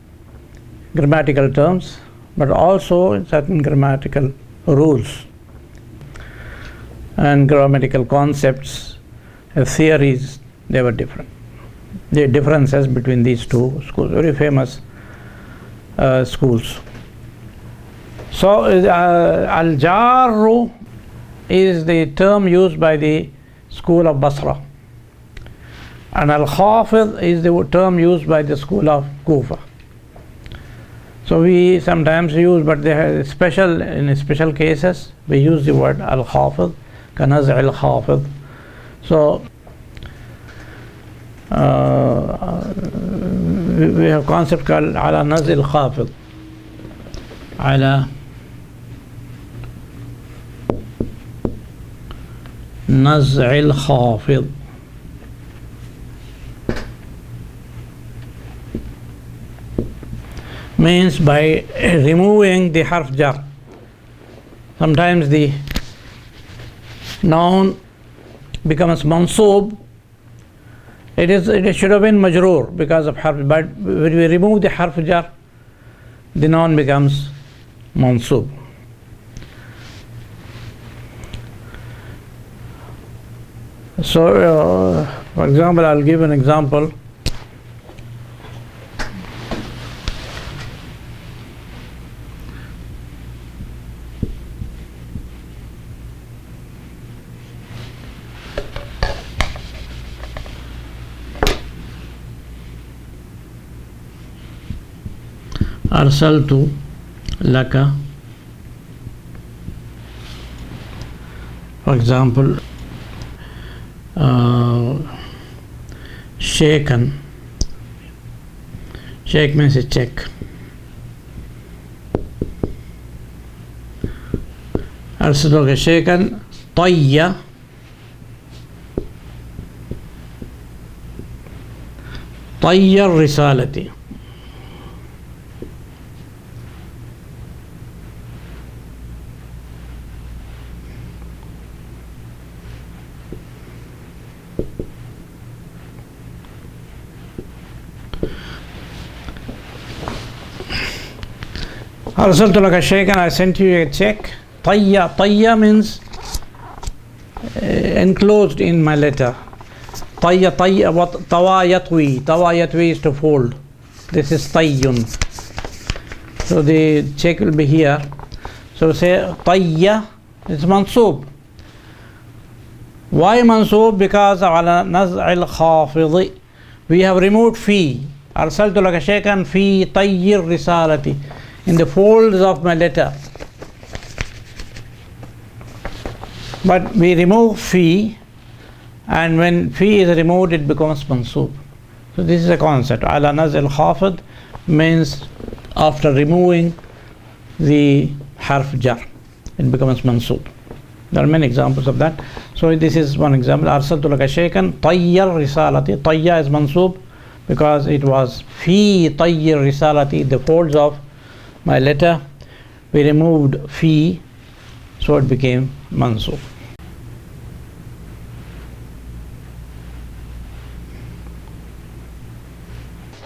grammatical terms, but also in certain grammatical rules and grammatical concepts, theories. They were different. The differences between these two schools, very famous schools. So al-jarru is the term used by the school of Basra, and al-khafid is the term used by the school of Kufa. So we sometimes use, but they have in special cases we use the word al-khafid, kanaz al-khafid. So we have a concept called ala nazil khafid, ala naz'il khafid. Means by removing the harf jar. Sometimes the noun becomes mansoob. It should have been majroor because of harf, but when we remove the harf jar, the noun becomes mansoob. So for example, I'll give an example. أرسلت لك, for example, shaken. Shake means a check. أرسلت shaken. طي الرسالة. أرسلت لك شيئا, I sent you a check. طي means enclosed in my letter. طي طوى يطوي is to fold. This is طي. So the check will be here. So say طي is mansoob. Why mansoob? Because على نزع الخافض we have removed في. أرسلت لك شيئا في طي الرسالة, in the folds of my letter. But we remove fi, and when fi is removed it becomes mansoob. So this is a concept. Ala nazil khafid means after removing the harf jar it becomes mansoob. There are many examples of that. So this is one example. Arsaltu laka shaykan tayyar risalati. Tayya is mansoob because it was fi tayyir risalati, the folds of my letter. We removed fi, so it became mansoob.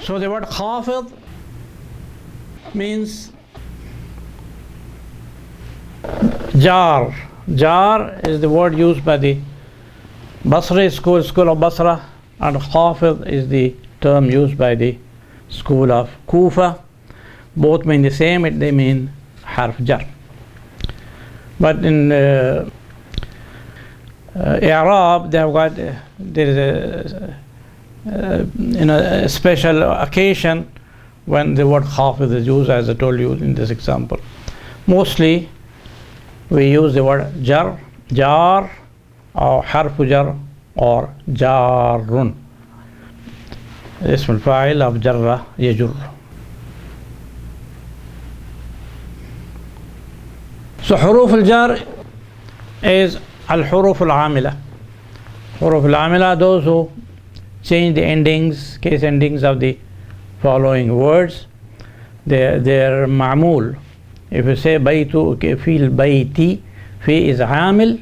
So the word khafid means jar. Jar is the word used by the Basri school of Basra, and khafid is the term used by the school of Kufa. Both mean the same, they mean harf jar. But in I'rab they have got there is a special occasion when the word khafid is used, as I told you in this example. Mostly we use the word jar أو حرف جر or جار. اسم الفاعل of جر يجر. So حروف الجر is الحروف العاملة. حروف العاملة, those who change the endings, case endings of the following words. They're معمول. If you say بيت, في البيت, في is عامل,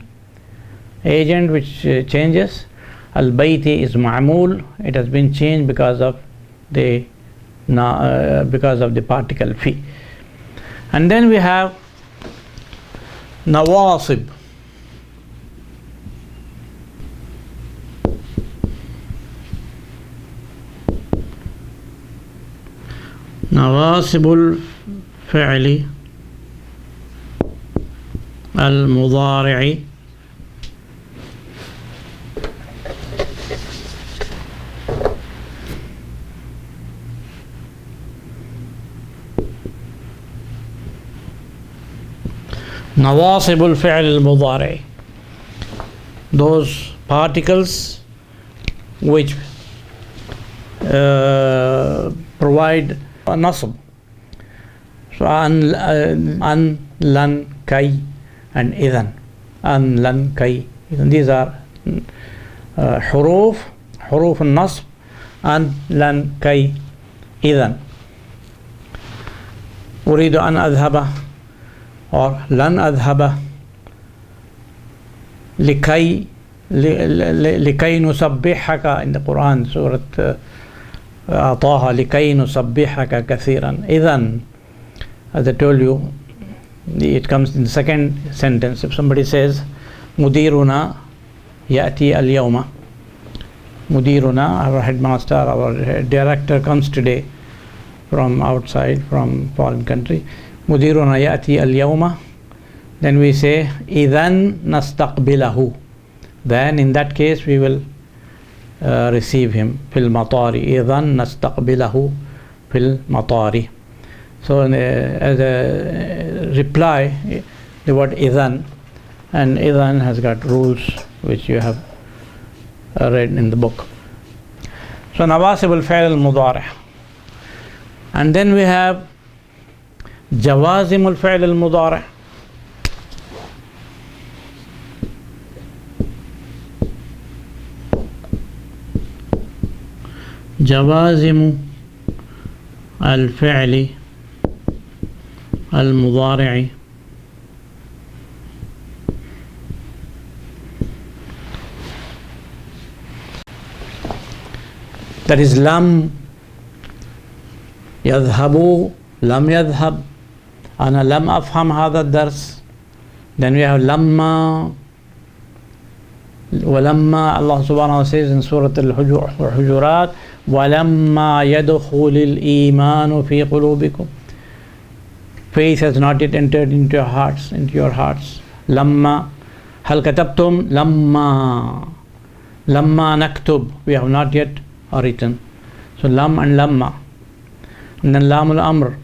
agent which changes. البيت is معمول, it has been changed because of the particle في. And then we have nawasib. نواصب الفعل المضارع نواصب الفعل المضارع, those particles which provide a nasb. So an, lan, kay and idhan. An, lan, kay, idhan. These are حروف النصب. an, lan, kay, idhan. أريد أن أذهب or لن أذهب لكي نسبحك in the Quran, Surah طه, لكي نسبحك كثيرا. إذن, as I told you, it comes in the second sentence. If somebody says مديرنا يأتي اليوم, مديرنا, our headmaster, our director comes today from outside, from foreign country. مديرنا يأتي اليوم, then we say إذن نستقبله, then in that case we will receive him في المطار. إذن نستقبله في المطار. So as a reply, the word إذن, and إذن has got rules which you have read in the book. So نواصب الفعل المضارع. And then we have جوازم الفعل المضارع. جوازم الفعل المضارع that is لم يذهب, لم يذهب, أنا لم أفهم هذا الدرس. Then we have لما, ولما Allah subhanahu wa ta'ala says in Surah Al-Hujurat, وَلَمَّا يَدْخُلِ الْإِيمَانُ فِي قُلُوبِكُمْ. Faith has not yet entered into your hearts, لما. هل كتبتم؟ لما. لما نكتب, we have not yet written. So lam and lamma. And then لام الأمر,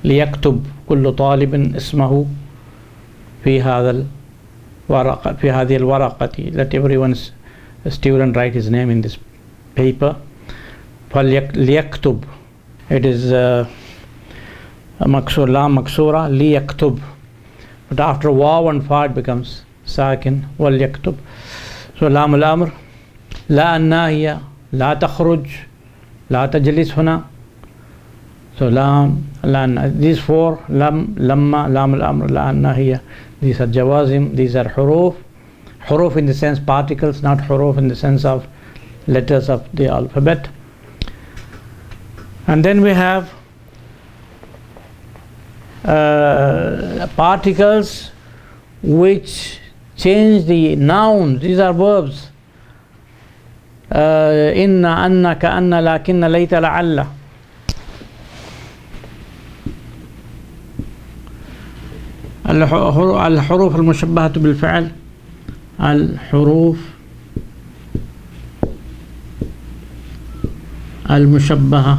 ليكتب كل طالب اسمه في هذا الورقة, في هذه الورقة. Let everyone's student write his name in this paper. ليكتب, it is maksur, lam maksura, liyaktub. But after waw and fa it becomes sakin, walyaktub. So lam al-amr, la an-nahiya, la takhruj, la tajlis huna. So lam, these four, lam, lamma, lam al-amr, la an-nahiya, these are jawazim, these are huruf. Huruf in the sense particles, not huruf in the sense of letters of the alphabet. And then we have particles which change the nouns. These are verbs. Inna, anna, ka'anna, lakinna, layta, la'alla. الحروف المشبهة بالفعل, الحروف المشبهة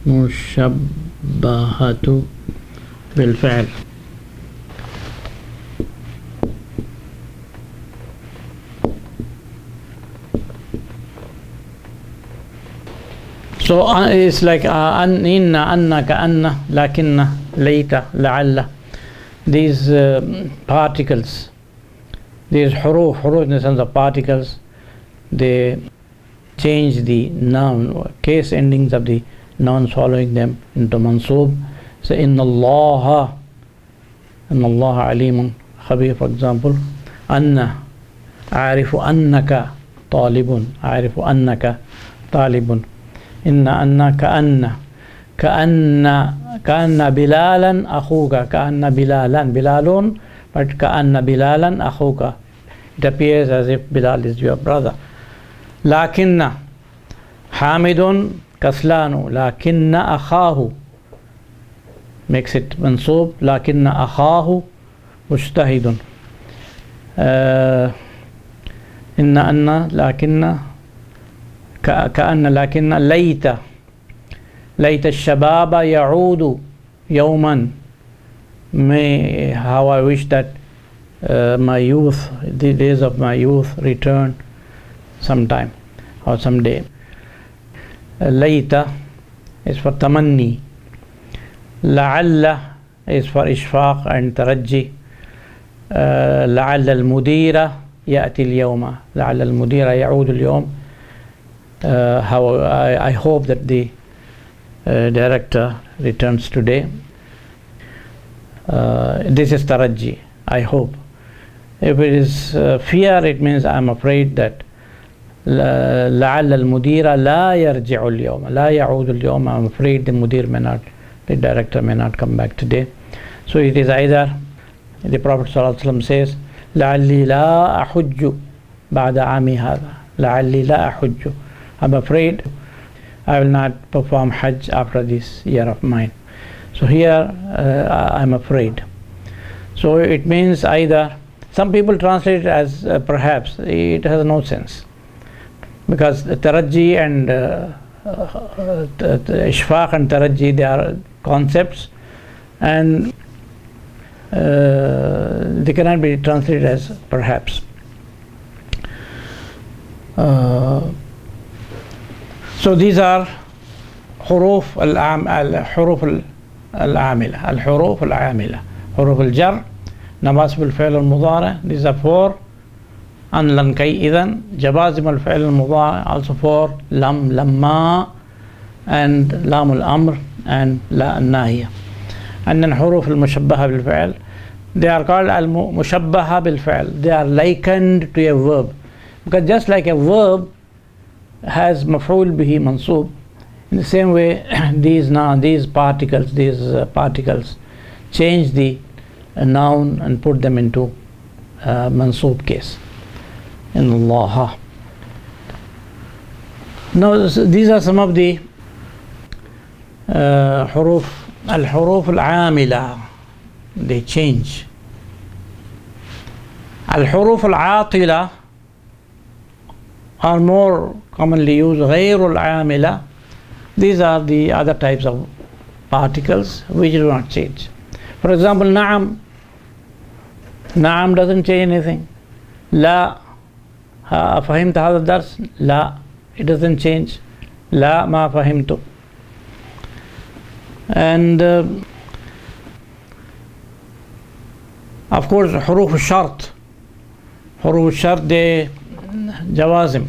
مشبهة بالفعل. So it's like inna, anna, ka'anna, lakinna, layta, la'alla. These particles, these huruf in the sense of particles, they change the noun, case endings of the nouns following them into mansoob. So inna Allah alimun khabir, for example. Anna, a'rifu annaka talibun, a'rifu annaka talibun. Inna anna ka'anna bilalan akhuka, ka'anna bilalun, but ka'anna bilalan akhuka. It appears as if Bilal is your brother. Lakinna hamidun kaslanu, lakinna akhahu makes it mansoob. Lakinna akhahu mujtahidun. Inna anna lakinna كأن لكن ليت الشباب يعود يوما. May, how I wish that my youth, the days of my youth, return sometime or someday. Layta is for tamanni. La'alla is for ishfaq and taraji. لعل المدير يأتي اليوم. لعل المدير يعود اليوم. How I hope that the director returns today. This is taraji, I hope. If it is fear, it means I'm afraid that لعل المدير لا يرجع اليوم, لا يعود اليوم. I'm afraid the director may not come back today. So it is either, the Prophet ﷺ says, لعلي لا أحج بعد عامي هذا. لعلي لا أحج. I'm afraid I will not perform Hajj after this year of mine. So here I'm afraid. So it means either, some people translate it as perhaps. It has no sense, because taraji and ishfaq and taraji, they are concepts, and they cannot be translated as perhaps. So these are حروف الحروف العاملة. الحروف العاملة حروف الجر نواصب الفعل المضارع. These are 4. أن لن كي إذن. جوازم الفعل المضارع also 4. لم لما and لام الأمر and لا الناهية. And then حروف المشبهة بالفعل, they are called المشبهة بالفعل. They are likened to a verb, because just like a verb has maf'ul bihi mansoob, in the same way these particles change the noun and put them into mansoob case. In Allah. Now these are some of the الحروف العاملة, they change. الحروف العاطلة are more commonly used. غير العاملة, these are the other types of particles which do not change. For example, نعم doesn't change anything. لا فهمت هذا الدرس. لا, it doesn't change. لا ما فهمت. And of course حروف الشرط they جوازم.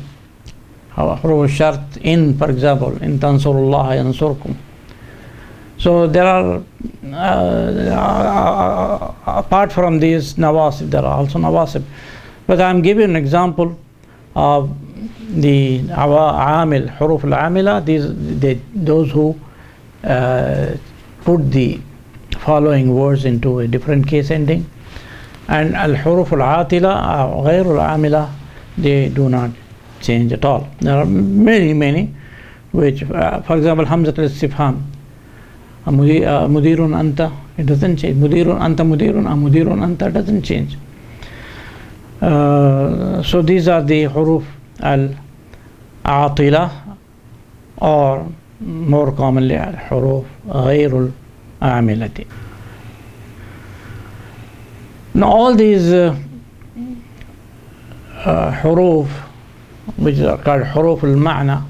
حروف الشرط in, for example, in تنصروا الله ينصركم. So there are apart from these nawasib, there are also nawasib, but I am giving an example of the amil, huruf al-amila. Those who put the following words into a different case ending, and al-huruf al-atila, ghayr al-amila, they do not change at all. There are many which, for example, hamzat al-istifham, mudirun anta, it doesn't change. Mudirun anta mudirun, mudirun anta doesn't change. So these are the huruf al-atila or more commonly الحروف غير العاملة. Now all these حروف, which are called حروف المعنى,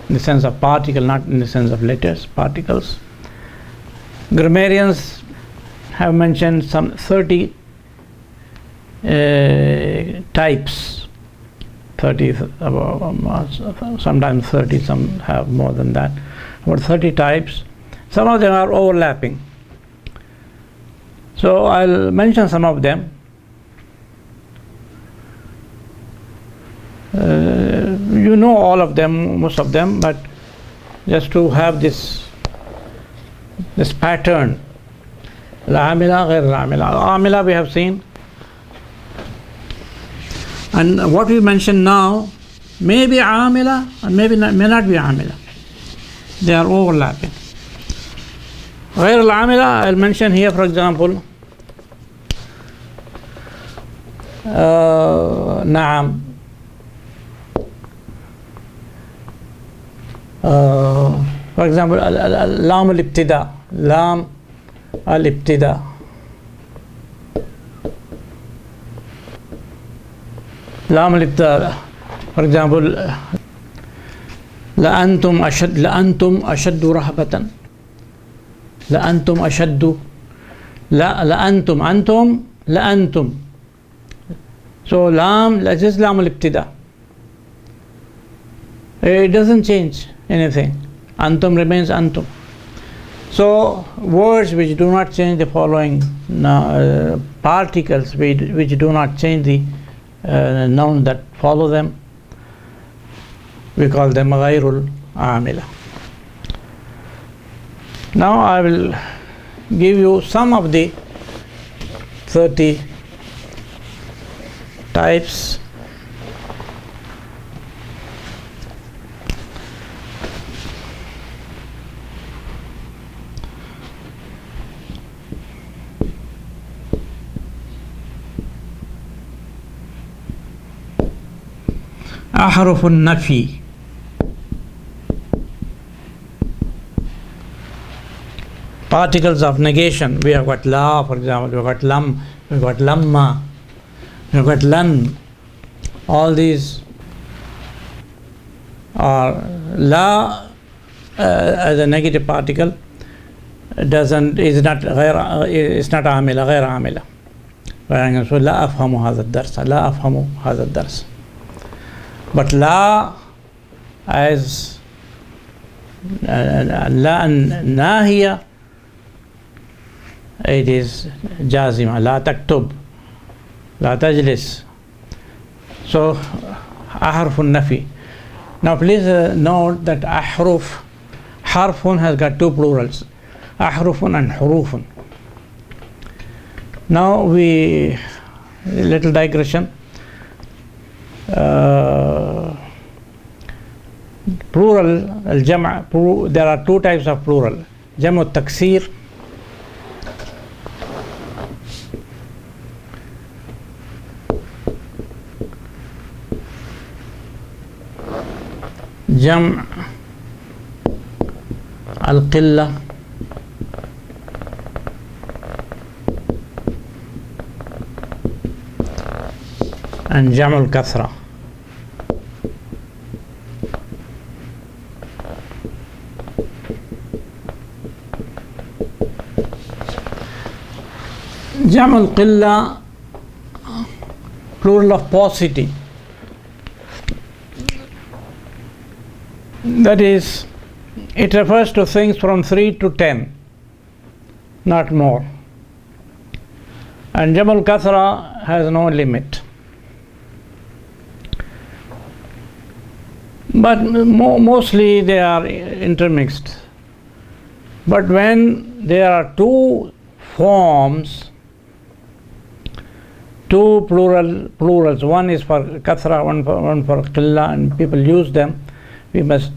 in the sense of particle, not in the sense of letters, particles. Grammarians have mentioned some 30 types, 30, sometimes 30, some have more than that, about 30 types. Some of them are overlapping. So I'll mention some of them. You know all of them, most of them, but just to have this pattern. العاملة غير العاملة. العاملة we have seen, and what we mention now may be عاملة and may not be عاملة. They are overlapping. غير العاملة, I'll mention here, for example, نعم, for example, لام الابتداء, لام الابتداء. لام الابتداء, for example, لأنتم أشد رهبة. لأنتم أشد, لأنتم. So لام, just لام الابتداء. It doesn't change anything. Antum remains antum. So words which do not change the following particles, which do not change the noun that follow them, we call them غير العاملة. Now I will give you some of the 30 types. أحرف النفي. Particles of negation. We have got la, for example, we have got lam, we have got lamma, we have got lan. All these are la as a negative particle is not عاملة, غير عاملة. So لا أفهم هذا الدرس, لا أفهم هذا الدرس. But la as la nahiya, it is jazima. La taktub, la tajlis. So ahrufun nafi. Now please note that harfun has got two plurals, ahrufun and hurufun. Now a little digression. Plural, al-jam', there are two types of plural. Jam'u taksir, jam' al-qilla, and jam' al-kathra. Jam' al-qilla, plural of paucity. That is, it refers to things from 3 to 10, not more. And Jam' al-kathra has no limit. But mostly they are intermixed. But when there are two forms, two plurals, one is for kathra, one for qilla, and people use them, we must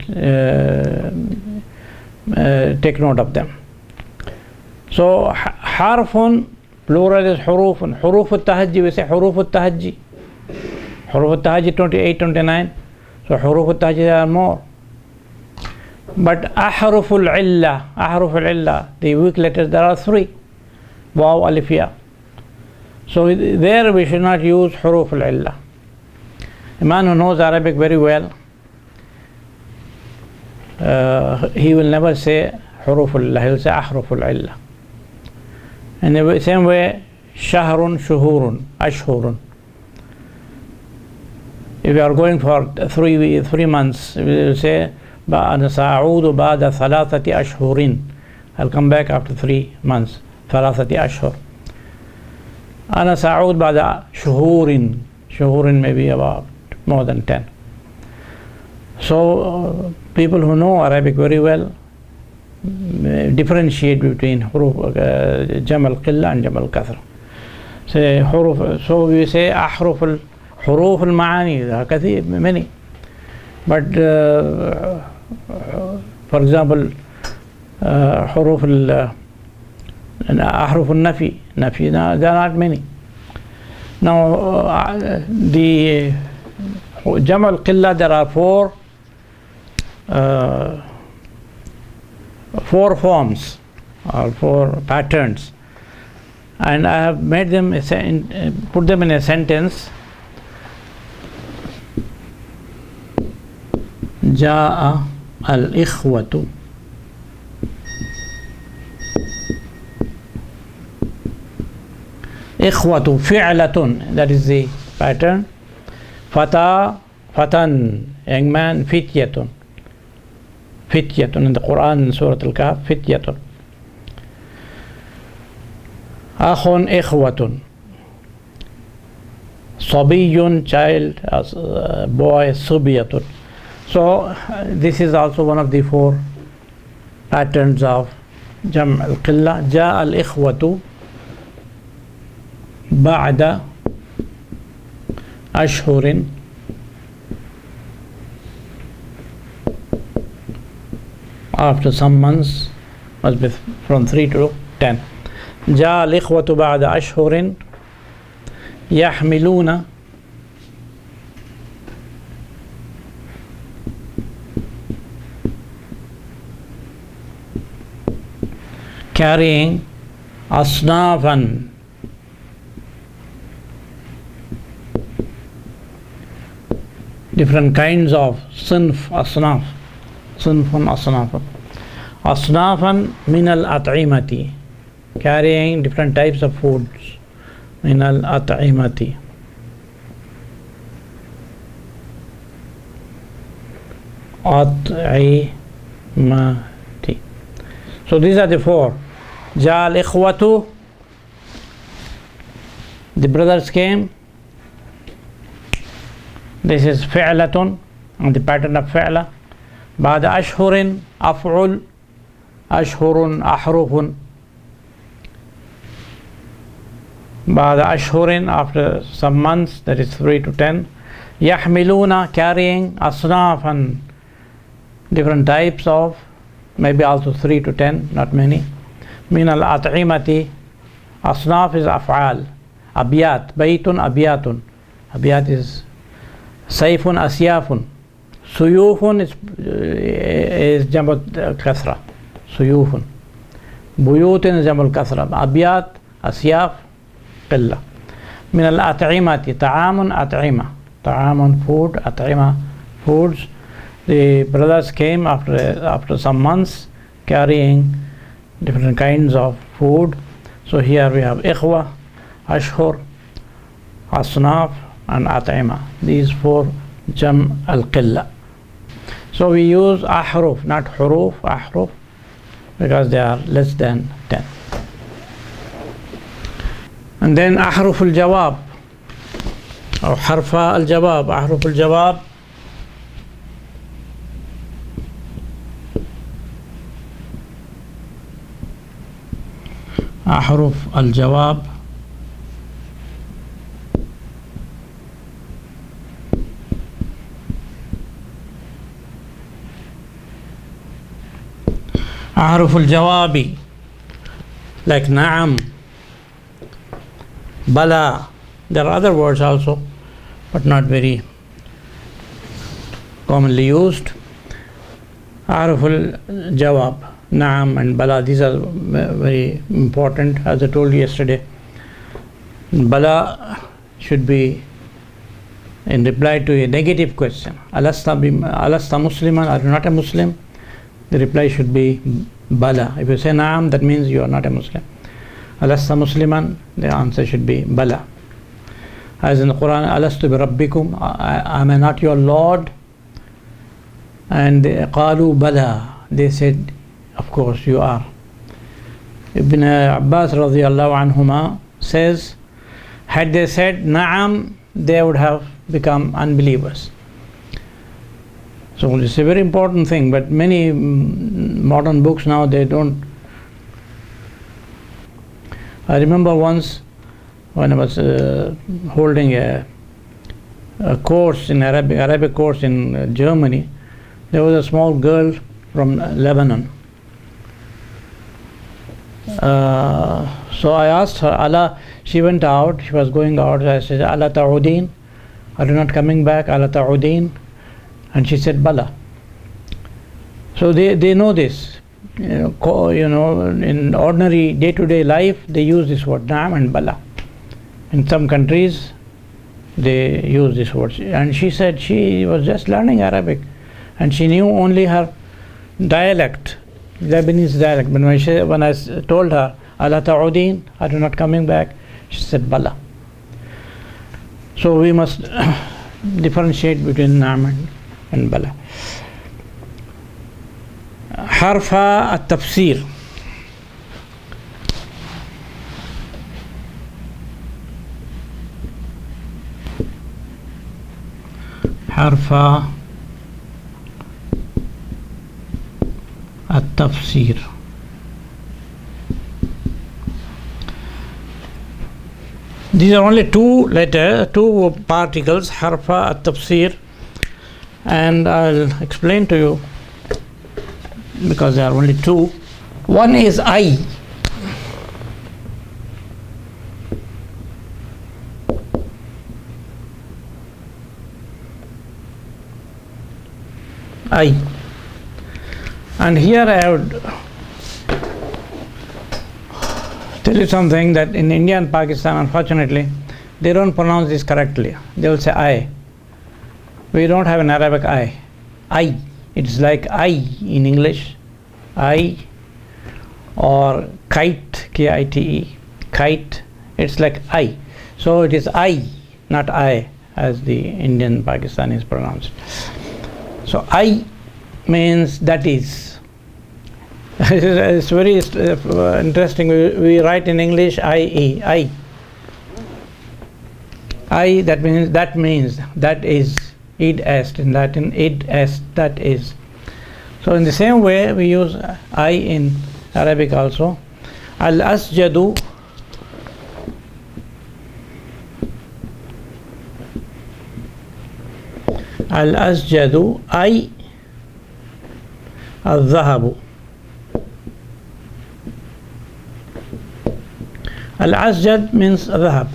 take note of them. So harfun, plural is hurufun. Huruf al-tahajji, we say huruf al-tahajji. Huruf al-tahajji 28, 29. So huruf al-tahajji are more. But ahruful illa, the weak letters, there are 3. Waw, alif, ya. So there we should not use huruful illa. A man who knows Arabic very well, he will never say huruful illa, he will say ahruful illa. In the same way, shahrun, shuhurun, ashhurun. If you are going for 3 months, we will say أنا سأعود بعد 3 أشهر. I'll come back after 3 months. 3 أشهر. أنا سأعود بعد شهور. شهور maybe about more than 10. So people who know Arabic very well differentiate between جمع القلة and جمع الكثرة. Say حروف. So we say أحرف حروف المعاني كثير many. But for example حروف أحرف النفي there are not many. Now the جمع القلة, there are 4 forms or 4 patterns, and I have made them put them in a sentence. جاء الإخوة إخوة فعلة, that is the pattern. فتى فتى, young man. فتية فتية in the Quran in Surah Al-Kahf, فتية. أخ إخوة. صبي, child, boy. صبية. So this is also one of the 4 patterns of جمع القلة. جاء الإخوة بعد أشهر after some months, must be from 3 to 10. جاء الإخوة بعد أشهر يحملون carrying أصنافا, different kinds of صنف أصناف, صنف أصناف. أصنافا من الأطعمة, carrying different types of foods. من الأطعمة. أطعمة. So these are the 4. جاء الإخوة, the brothers came. This is فعلة, and the pattern of فعلة. بعد أشهر أفعل, أشهر أحرف. بعد أشهر, after some months, that is 3 to 10. يحملون, carrying. أصنافا, different types of, maybe also 3 to 10, not many. من الأطعمة. أصناف is أفعال. أبيات, بيت أبيات. أبيات is سيف أسياف. سيوف is جمع الكثرة, سيوف. بيوت is جمع الكثرة. أبيات, أسياف, قلة. من الأطعمة. طعام أطعمة, طعام food, أطعمة foods. The brothers came after some months carrying different kinds of food. So here we have إخوة, أشهر, أصناف, and أطعمة. These 4 جمع القلة. So we use أحرف, not حروف, أحرف, because they are less than 10. And then أحرف الجواب أو حرف الجواب. أحرف الجواب أحرف الجواب أحرف الجواب like نعم, بلا. There are other words also, but not very commonly used. Araful Jawab, Naam and Bala, these are very important. As I told you yesterday, Bala should be in reply to a negative question. Alasta Musliman, are you not a Muslim? The reply should be Bala. If you say Naam, that means you are not a Muslim. Alasta Musliman, the answer should be Bala. As in the Quran, Alastu bi Rabbikum, am I not your Lord? And Qalu Bala, they said, of course you are. Ibn Abbas radiallahu anhuma says, had they said Naam, they would have become unbelievers. So it's a very important thing, but many modern books now, they don't. I remember once when I was holding a course in Arabic course in Germany, there was a small girl from Lebanon. So I asked her, Allah, she went out, she was going out, I said, Allah ta'udeen, are you not coming back, Allah ta'udeen? And she said, Bala. So they know this. In ordinary day-to-day life, they use this word, Naam and Bala. In some countries, they use this word. And she said she was just learning Arabic, and she knew only her dialect, Lebanese dialect. But when I told her, Allah ta'udeen, are you not coming back? She said, Bala. So we must differentiate between Naam and Bala. Harfa at-tafsir. Harfa at-tafsir. These are only two particles, harfa at-tafsir, and I'll explain to you because there are only two. One is I. And here I would tell you something, that in India and Pakistan, unfortunately, they don't pronounce this correctly. They will say I. We don't have an Arabic I. It's like I in English, I, or kite, K-I-T-E, kite, it's like I. So it is I, not I, as the Indian Pakistanis pronounce it. So I means that is. It's very interesting. We write in English I-E, I. I, that means that is. Id est in Latin, id est, that is. So in the same way we use I in Arabic also. Al-asjadu, al-asjadu, I, al-dhahabu. Al-asjad means dhahab.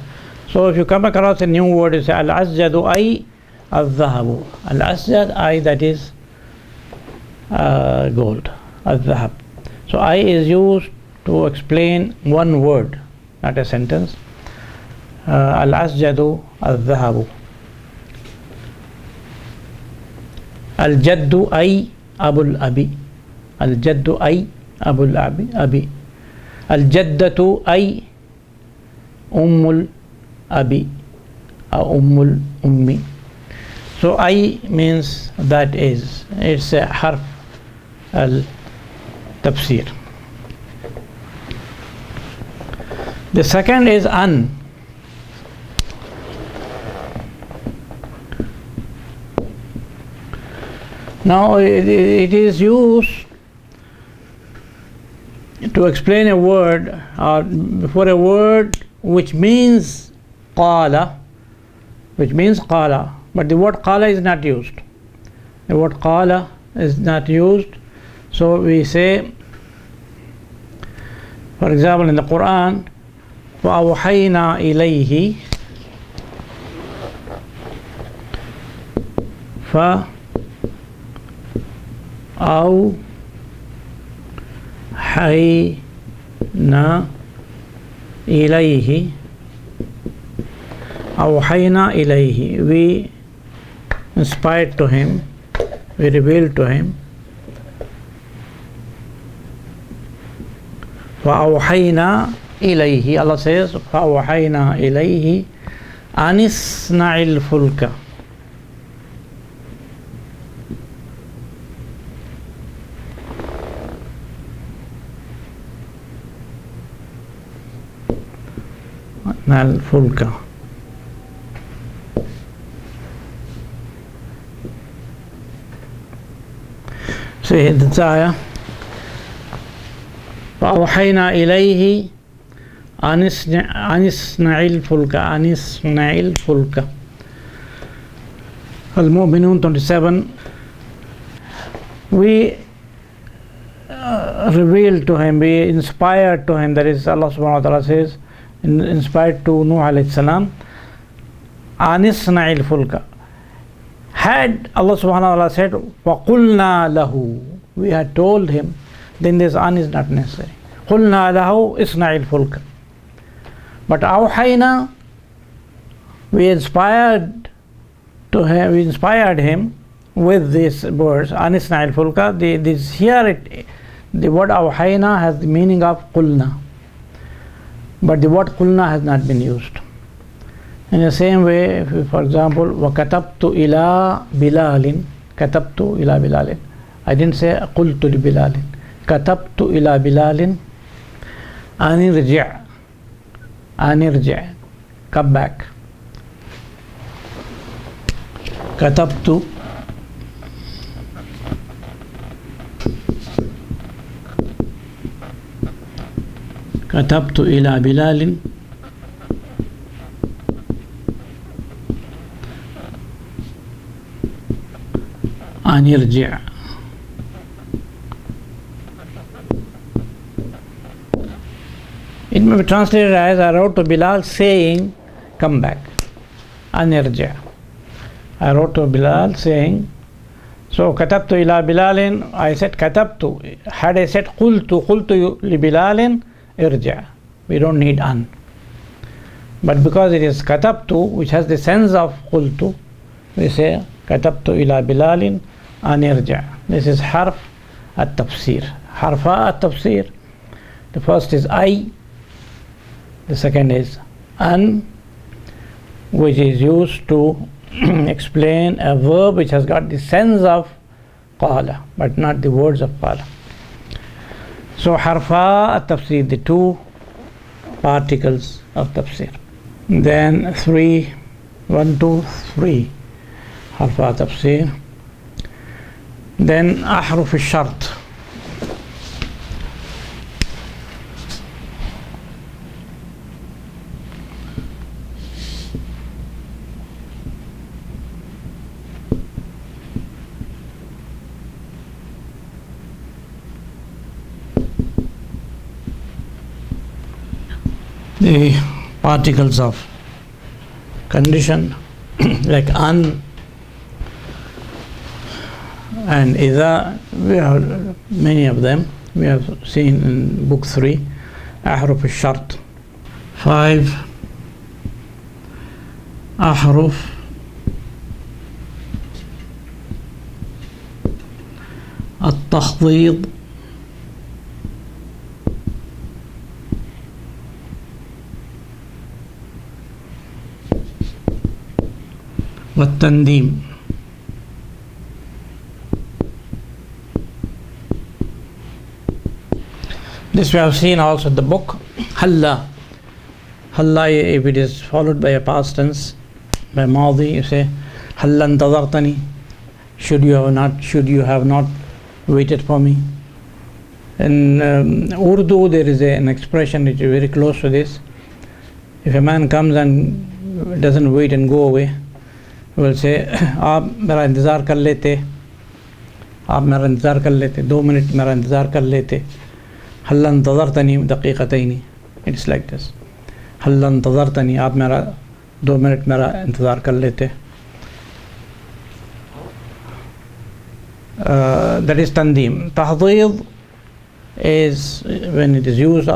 So if you come across a new word, you say al-asjadu, I, al-dhahabu. Al-asjad, I, that is gold, al-dhahab. So I is used to explain one word, not a sentence. Al-asjadu, al-dhahabu. Al-jaddu, I, abul abi. Al-jaddu, I, abul abi. Al-jaddatu, I, ummul abi, ummul ummi. So I means that is. It's a harf al-tafsir. The second is an. Now it is used to explain a word, or for a word which means qala, but the word qala is not used. The word qala is not used. So we say, for example, in the Quran, وَأَوْحَيْنَا إِلَيْهِ أوحينا إليه أوحينا إليه, we inspired to him, we revealed to him. فأوحينا إليه, Allah says فأوحينا إليه أن اصنع الفلك. الفلك. See the ayah. فأوحينا إليه أن اصنع الفلك أن اصنع الفلك. المؤمنون 27. We revealed to him, we inspired to him, that is Allah subhanahu wa ta'ala says, inspired to Nuh alayhi salam, أن اصنع الفلك. Had Allah subhanahu wa ta'ala said وَقُلْنَا لَهُ, we had told him, then this an is not necessary. قُلْنَا لَهُ اصنع الفلك. But أوحينا, we inspired him with these words أن اصنع الفلك. This here the word أوحينا has the meaning of قُلْنَا, but the word قُلْنَا has not been used. In the same way, if you, for example, وَكَتَبْتُ إِلَى بِلَالٍ, كَتَبْتُ إِلى بِلَالٍ, I didn't say قُلْتُ لِبِلَالٍ, كَتَبْتُ إِلى بِلَالٍ أَنِ ارْجِعْ, come back. كتبت إلى بلال أن يرجع. It may be translated as I wrote to Bilal saying, come back. أن يرجع. I wrote to Bilal saying, so كتبت إلى بلال, I said كتبت. Had I said قلت لبلال ارجع, we don't need an. But because it is كتبت, which has the sense of قلت, we say كتبت إلى بلال أن يرجع. This is حرف التفسير. حرفا التفسير. The first is I, the second is an, which is used to explain a verb which has got the sense of قال but not the words of قال. So حرفا التفسير, the two particles of tafsir. Then 3, 1, 2, 3 حرفا تفسير. Then أحرف الشرط. The particles of condition like an and إذا, we have many of them, we have seen in book 3. أحرف الشرط. 5 أحرف التخفيض والتنديم. This we have seen also in the book. Halla. Halla, if it is followed by a past tense, by Madi, you say Halla انتظرتني, should you have not waited for me. In Urdu there is an expression which is very close to this. If a man comes and doesn't wait and go away, he will say आप मेरा इंतज़ार कर लेते, आप मेरा इंतज़ार कर लेते, 2 मिनट मेरा इंतज़ार कर लेते. हल्ला इंतज़रतनी दक़ीक़तैनी. It's like this. हल्ला इंतज़रतनी, आप मेरा 2 मिनट मेरा इंतज़ार कर लेते. that is tandeem. Tahdid is when it is used,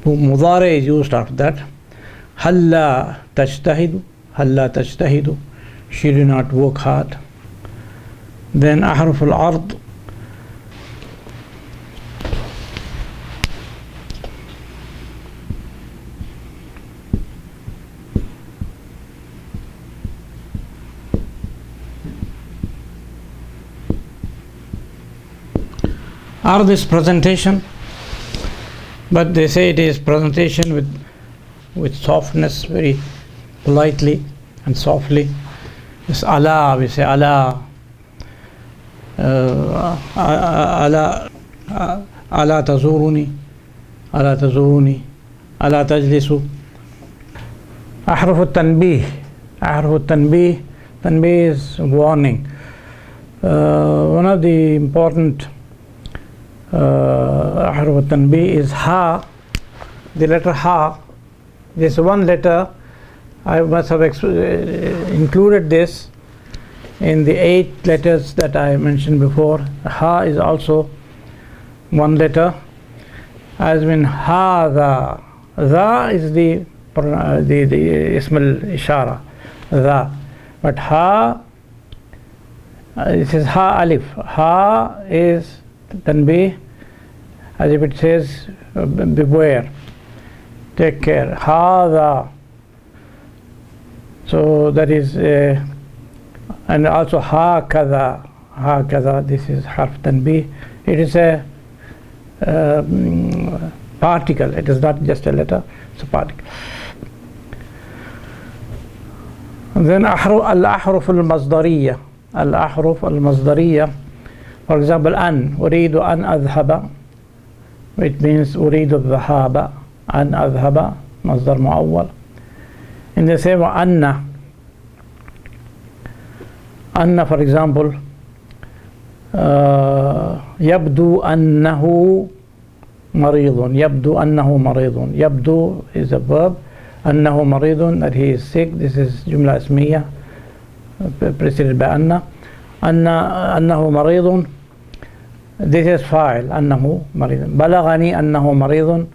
mudari is used after that. Halla tajtahidu, halla tajtahidu, she do not work hard. Then ahruf al-ard, ard is presentation, but they say it is presentation with softness, very politely and softly. It's ala, we say ala, ala, ala tazuruni, ala tazuruni, ala tajlisu. Ahruf al-tanbih, ahruf al-tanbih, tanbih is warning. One of the important ahruf al-tanbih is ha, the letter ha. This one letter, I must have included this in the 8 letters that I mentioned before. Ha is also one letter, as in hadha. Dha is the ism al-ishara, dha. But ha, this is ha alif. Ha is tanbih, as if it says beware, take care. Hadha. So that is, and also hakadha, hakadha, this is harf tanbih. It is a particle, it is not just a letter, it's a particle. And then al-ahruf al-mazdariyya, al-ahruf al-mazdariyya, for example, an, uridu an adhhaba, which means uridu al-dhahaba, an adhhaba, mazdar mu'awwal. In the same way, anna, anna, for example, yabdu annahu maridun, yabdu annahu maridun. Yabdu is a verb, annahu maridun, that he is sick. This is jumla ismiya preceded by anna. Annahu maridun, this is fa'il, annahu maridun. Balagani annahu maridun,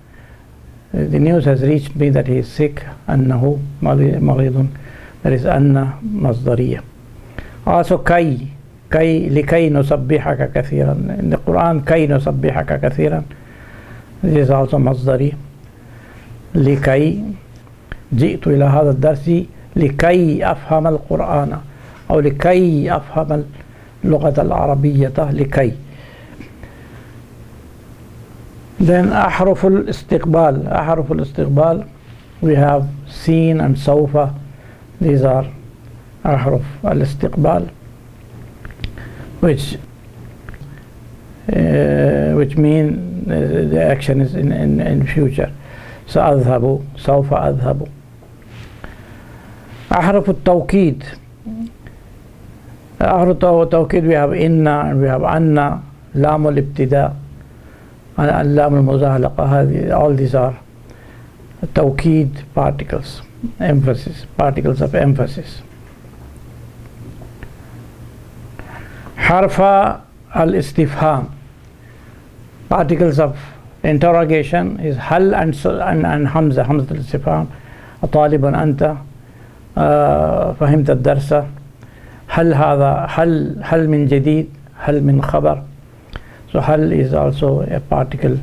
the news has reached me that he is sick. Annahu maridun, that is anna mazdariya. Also kay, kay likay nusabbihaka kathiran. In the Quran, kay nusabbihaka kathiran, this is also mazdari. Likay جئت إلى هذا الدرس لكي أفهم القرآن أو لكي أفهم اللغة العربية لكي. Then أحرف الاستقبال, أحرف الاستقبال, we have seen and سوف, these are أحرف الاستقبال, which mean the action is in future. سأذهب, سوف أذهب. أحرف التوكيد, أحرف التوكيد, we have إن and we have أن, لام الابتداء, اللام المزهلقة, هذه, all these are توكيد particles, emphasis, particles of emphasis. حرف الاستفهام, particles of interrogation is هل and حمزة, حمزة الاستفهام. طالب أنت, فهمت الدرس. هل هذا, هل من جديد, هل من خبر. So hal is also a particle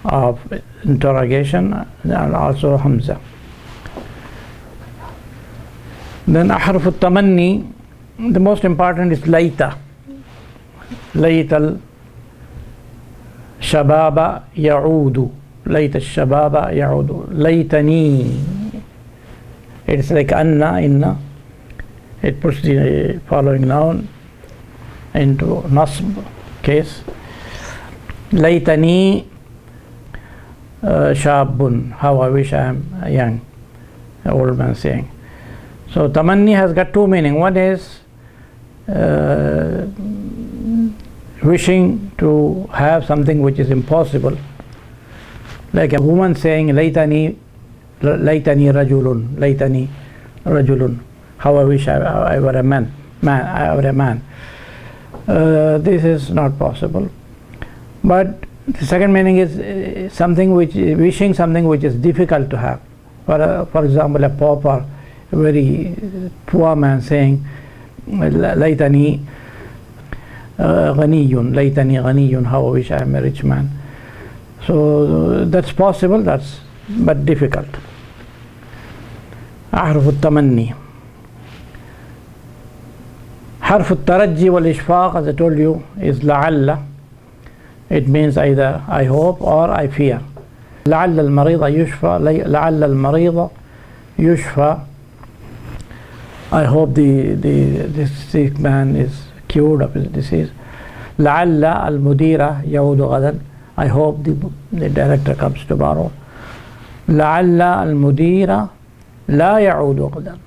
of interrogation, and also hamza. Then ahruf al-tamanni, the most important is layta. Layta al-shababa ya'udu, layta al-shababa ya'udu. Laytani, it's like anna, inna, it puts the following noun into nasb case. Laytani shabun, how I wish I am young, an old man saying. So tamanni has got two meanings. One is wishing to have something which is impossible, like a woman saying laytani rajulun, laytani rajulun, how I wish I were a man. man or a man. This is not possible. But the second meaning is something which wishing something which is difficult to have. For example, a pauper, a very poor man saying, "Laytani ghaniyun, laytani ghaniyun." How I wish I am a rich man. So that's possible. But difficult. أحرف التمني. حرف الترجي والإشفاق, as I told you, is لعل. It means either I hope or I fear. لعل المريض يشفى, لعل المريض يشفى. I hope this sick man is cured of his disease. لعل المدير يعود غدا. I hope the director comes tomorrow. لعل المدير لا يعود غدا.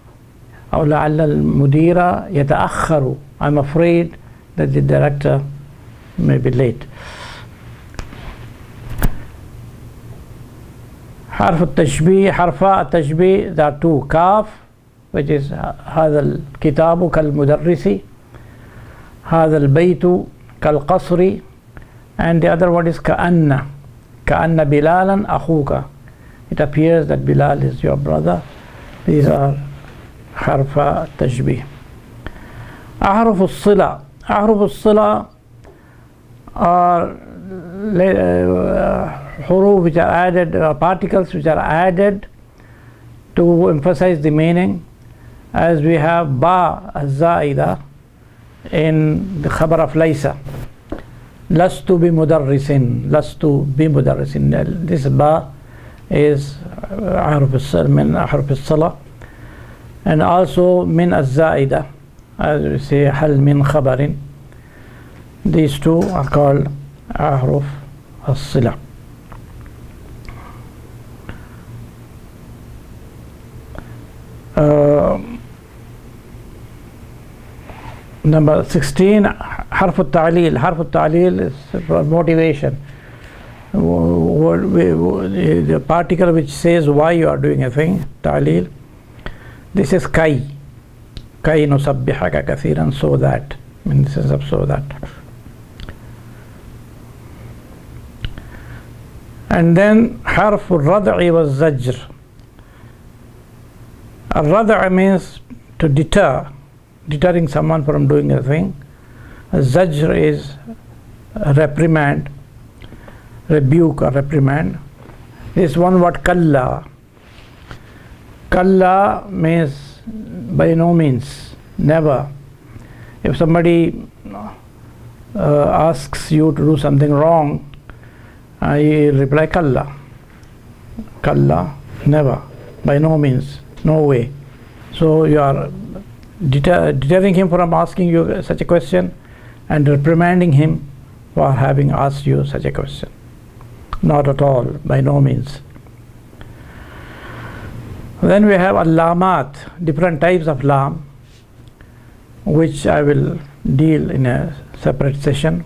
أو لعل المدير يتأخر. I'm afraid that the director may be late. حرف التشبيه, حرفاء التشبيه, there are two. كاف, which is هذا الكتاب كالمدرس, هذا البيت كالقصر, and the other one is كأن بلالا أخوك. It appears that Bilal is your brother. These are حرفاء التشبيه. أحرف الصلة. أحرف الصلة are حروف which are added, particles which are added to emphasize the meaning, as we have ba الزائدة in the khabar of ليس. لست بمدرس, لست بمدرس. This ba is أحرف الصلة, من أحرف الصلة. And also من الزائدة, as we say هل من خبر. These two are called أحرف الصلة. Number 16, حرف التعليل. حرف التعليل is for motivation. The particle which says why you are doing a thing, تعليل. This is كي نسبحك كثيرا, so that, in the sense of so that. And then حرف الردع والزجر. الردع means to deterring someone from doing a thing. Zajr is a reprimand, rebuke or reprimand. This one word kalla. Kalla means by no means, never. If somebody asks you to do something wrong, I reply kalla. Kalla, never, by no means, no way. So you are deterring him from asking you such a question and reprimanding him for having asked you such a question. Not at all, by no means. Then we have al-lamat, different types of lam, which I will deal in a separate session.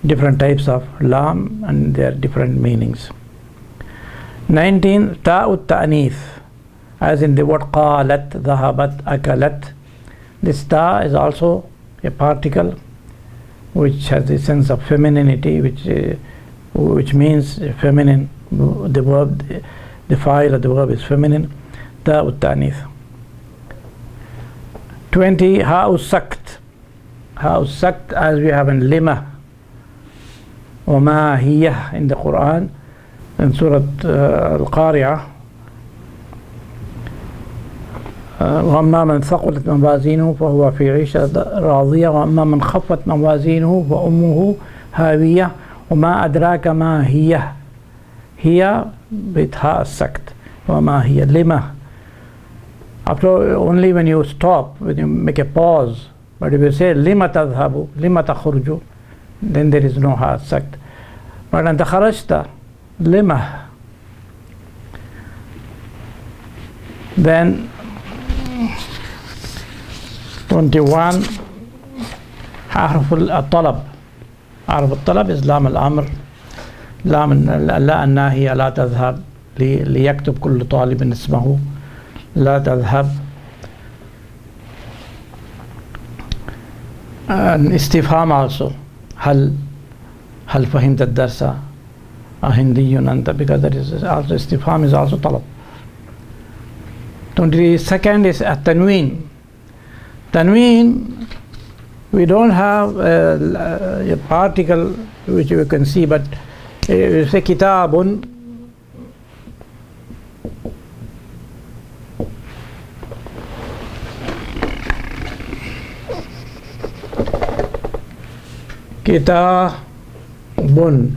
Different types of lam and their different meanings. 19, ta'ut ta'nith, as in the word qalat, dhahabat, akalat. This ta is also a particle which has the sense of femininity, which means feminine. The verb, the file of the verb is feminine. Ta'ut ta'nith. 20, ha'u sakt. Ha'u sakt, as we have in lima wa ma hiya in the Quran, in Surah Al-Qari'ah. وأما من ثقلت موازينه فهو في عيشة راضية وأما من خفت موازينه فأمه هاوية وما أدراك ما هي بتاء السكت وما هي لما. After only when you stop, when you make a pause, but if you say لما تذهب لما تخرج, then there is no ha sakt. But أنت خرجت لما, then 21, حرف الطلب. حرف الطلب is لام الأمر, لام لا الناهية, لا تذهب, ليكتب كل طالب اسمه, لا تذهب. And istifham also. هل فهمت الدرس أهندي أنت, because that is also istifham is also طلب. 22nd is التنوين. Tanween, we don't have a particle which you can see, but you say kitabun, kitabun.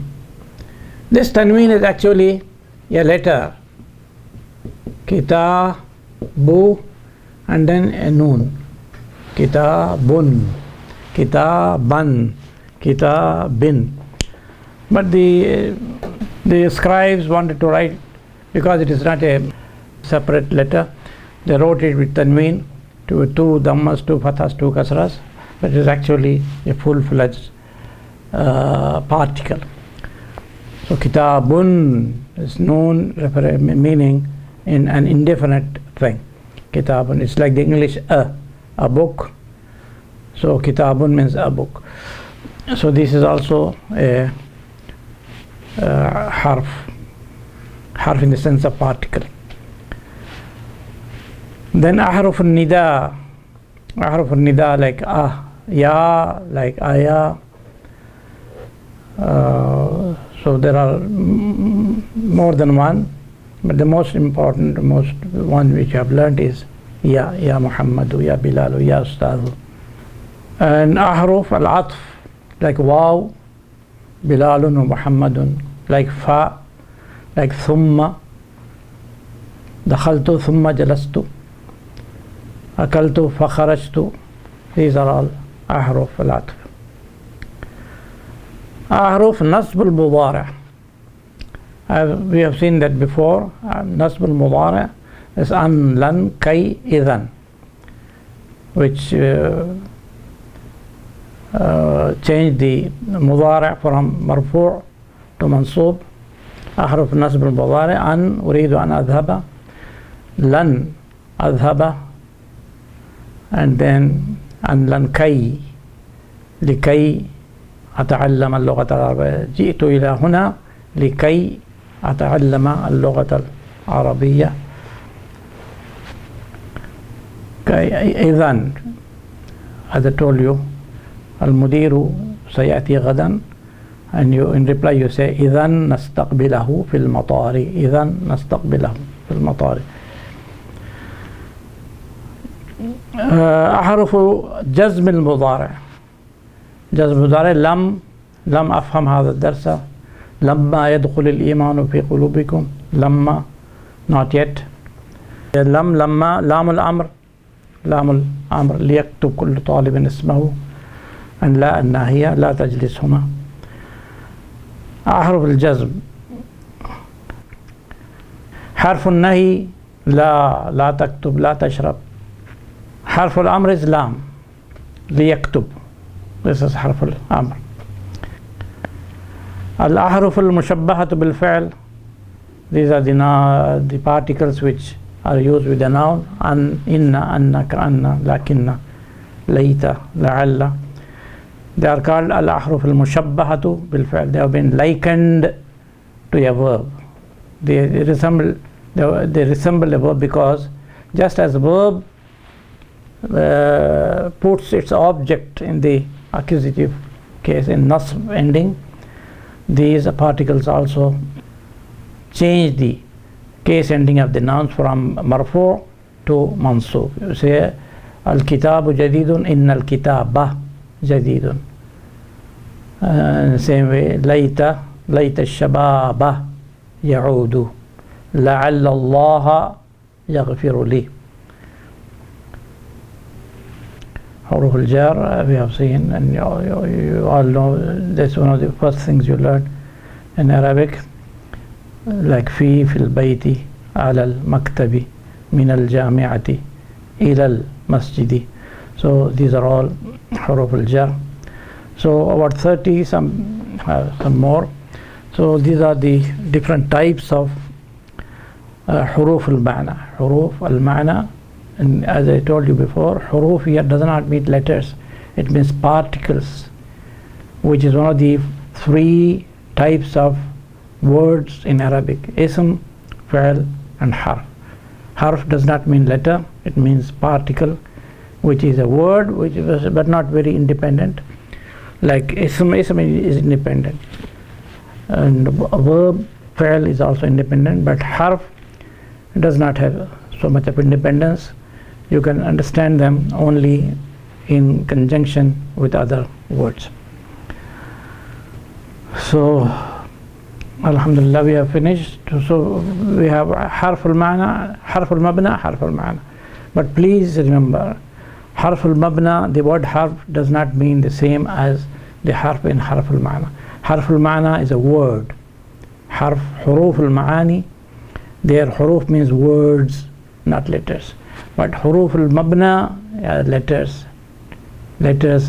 This tanween is actually a letter, kitabu, and then a noon, kitabun, kitaban, kitabin. But the scribes wanted to write, because it is not a separate letter, they wrote it with tanween, two dhammas, two fathas, two kasras, but it is actually a full-fledged particle. So kitabun is known meaning in an indefinite thing. Kitabun, it's like the English a book. So kitabun means a book. So this is also a harf in the sense of particle. Then ahruf al-nida, like ya, like aya. So there are more than one, but the most important, most one which I have learned is ya Muhammadu, ya Bilalu, ya Ustadu. And ahruf al-atf, like waw, Bilalun wa Muhammadun, like fa, like thumma, dakhaltu thumma jalastu, akaltu fa kharajtu. These are all ahruf al-atf. Ahruf nasb al-mudari'. We have seen that before. Nasb al-mudari' is an, lan, kay, idhan, which change the mudari' from marfu' to mansub. Ahruf nasb al-mudari' an uridu an adhaba, lan adhaba, and then an lan kay, likay أتعلم اللغة العربية. جئت إلى هنا لكي أتعلم اللغة العربية. إذن, as I told you, المدير سيأتي غدا, and you in reply you say إذن نستقبله في المطار. إذن نستقبله في المطار. أحرف جزم المضارع. جزم المضارع لم أفهم هذا الدرس. لما يدخل الإيمان في قلوبكم. لما, not yet. لما لام الأمر ليكتب كل طالب اسمه. أن لا الناهية لا تجلس هنا. أحرف الجزم. حرف النهي لا تكتب لا تشرب. حرف الأمر is لام ليكتب. This is حرف الأمر. الأحرف المشبهة بالفعل. These are the particles which are used with the noun. أن, إن, أن, كأن, لكن, ليت, لعل. They are called الأحرف المشبهة بالفعل. They have been likened to a verb. They resemble a verb because just as a verb puts its object in the accusative case in nasb ending, these particles also change the case ending of the nouns from marfu' to mansub. You say al-kitabu jadidun, inna al-kitaba jadidun. Same way, layta al-shababa ya'udu, la'alla Allah yaghfiru li. Huruf al-jar we have seen, and you all know that's one of the first things you learn in Arabic, like fi, fil bayti, ala al-maktabi, min al-jami'ati, ila al-masjidi. So these are all huruf al-jar. So about 30 some more. So these are the different types of huruf al-ma'na. Huruf al-ma'na, and as I told you before, huruf here does not mean letters. It means particles, which is one of the 3 types of words in Arabic: ism, fi'l, and harf. Harf does not mean letter, it means particle, which is a word which is but not very independent. Like ism is independent, and a verb, fi'l, is also independent, but harf does not have so much of independence. You can understand them only in conjunction with other words. So alhamdulillah, we have finished. So we have harf al-ma'na, harf al-mabna, harf al-ma'na. But please remember, harf al-mabna, the word harf does not mean the same as the harf in harf al-ma'na. Harf al-ma'na is a word. Harf, huruf al-ma'ani, their huruf means words, not letters. But huruf al-mabna are letters,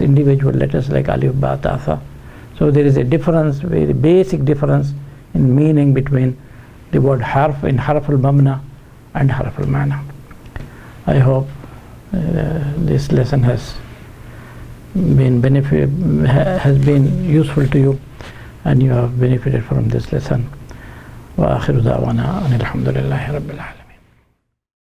individual letters like alif, ba, ta, tha. So there is a difference, very basic difference in meaning between the word harf in harf al-mabna and harf al-ma'na. I hope this lesson has been useful to you, and you have benefited from this lesson. Wa akhiru da'wana alhamdulillahi rabbil alamin.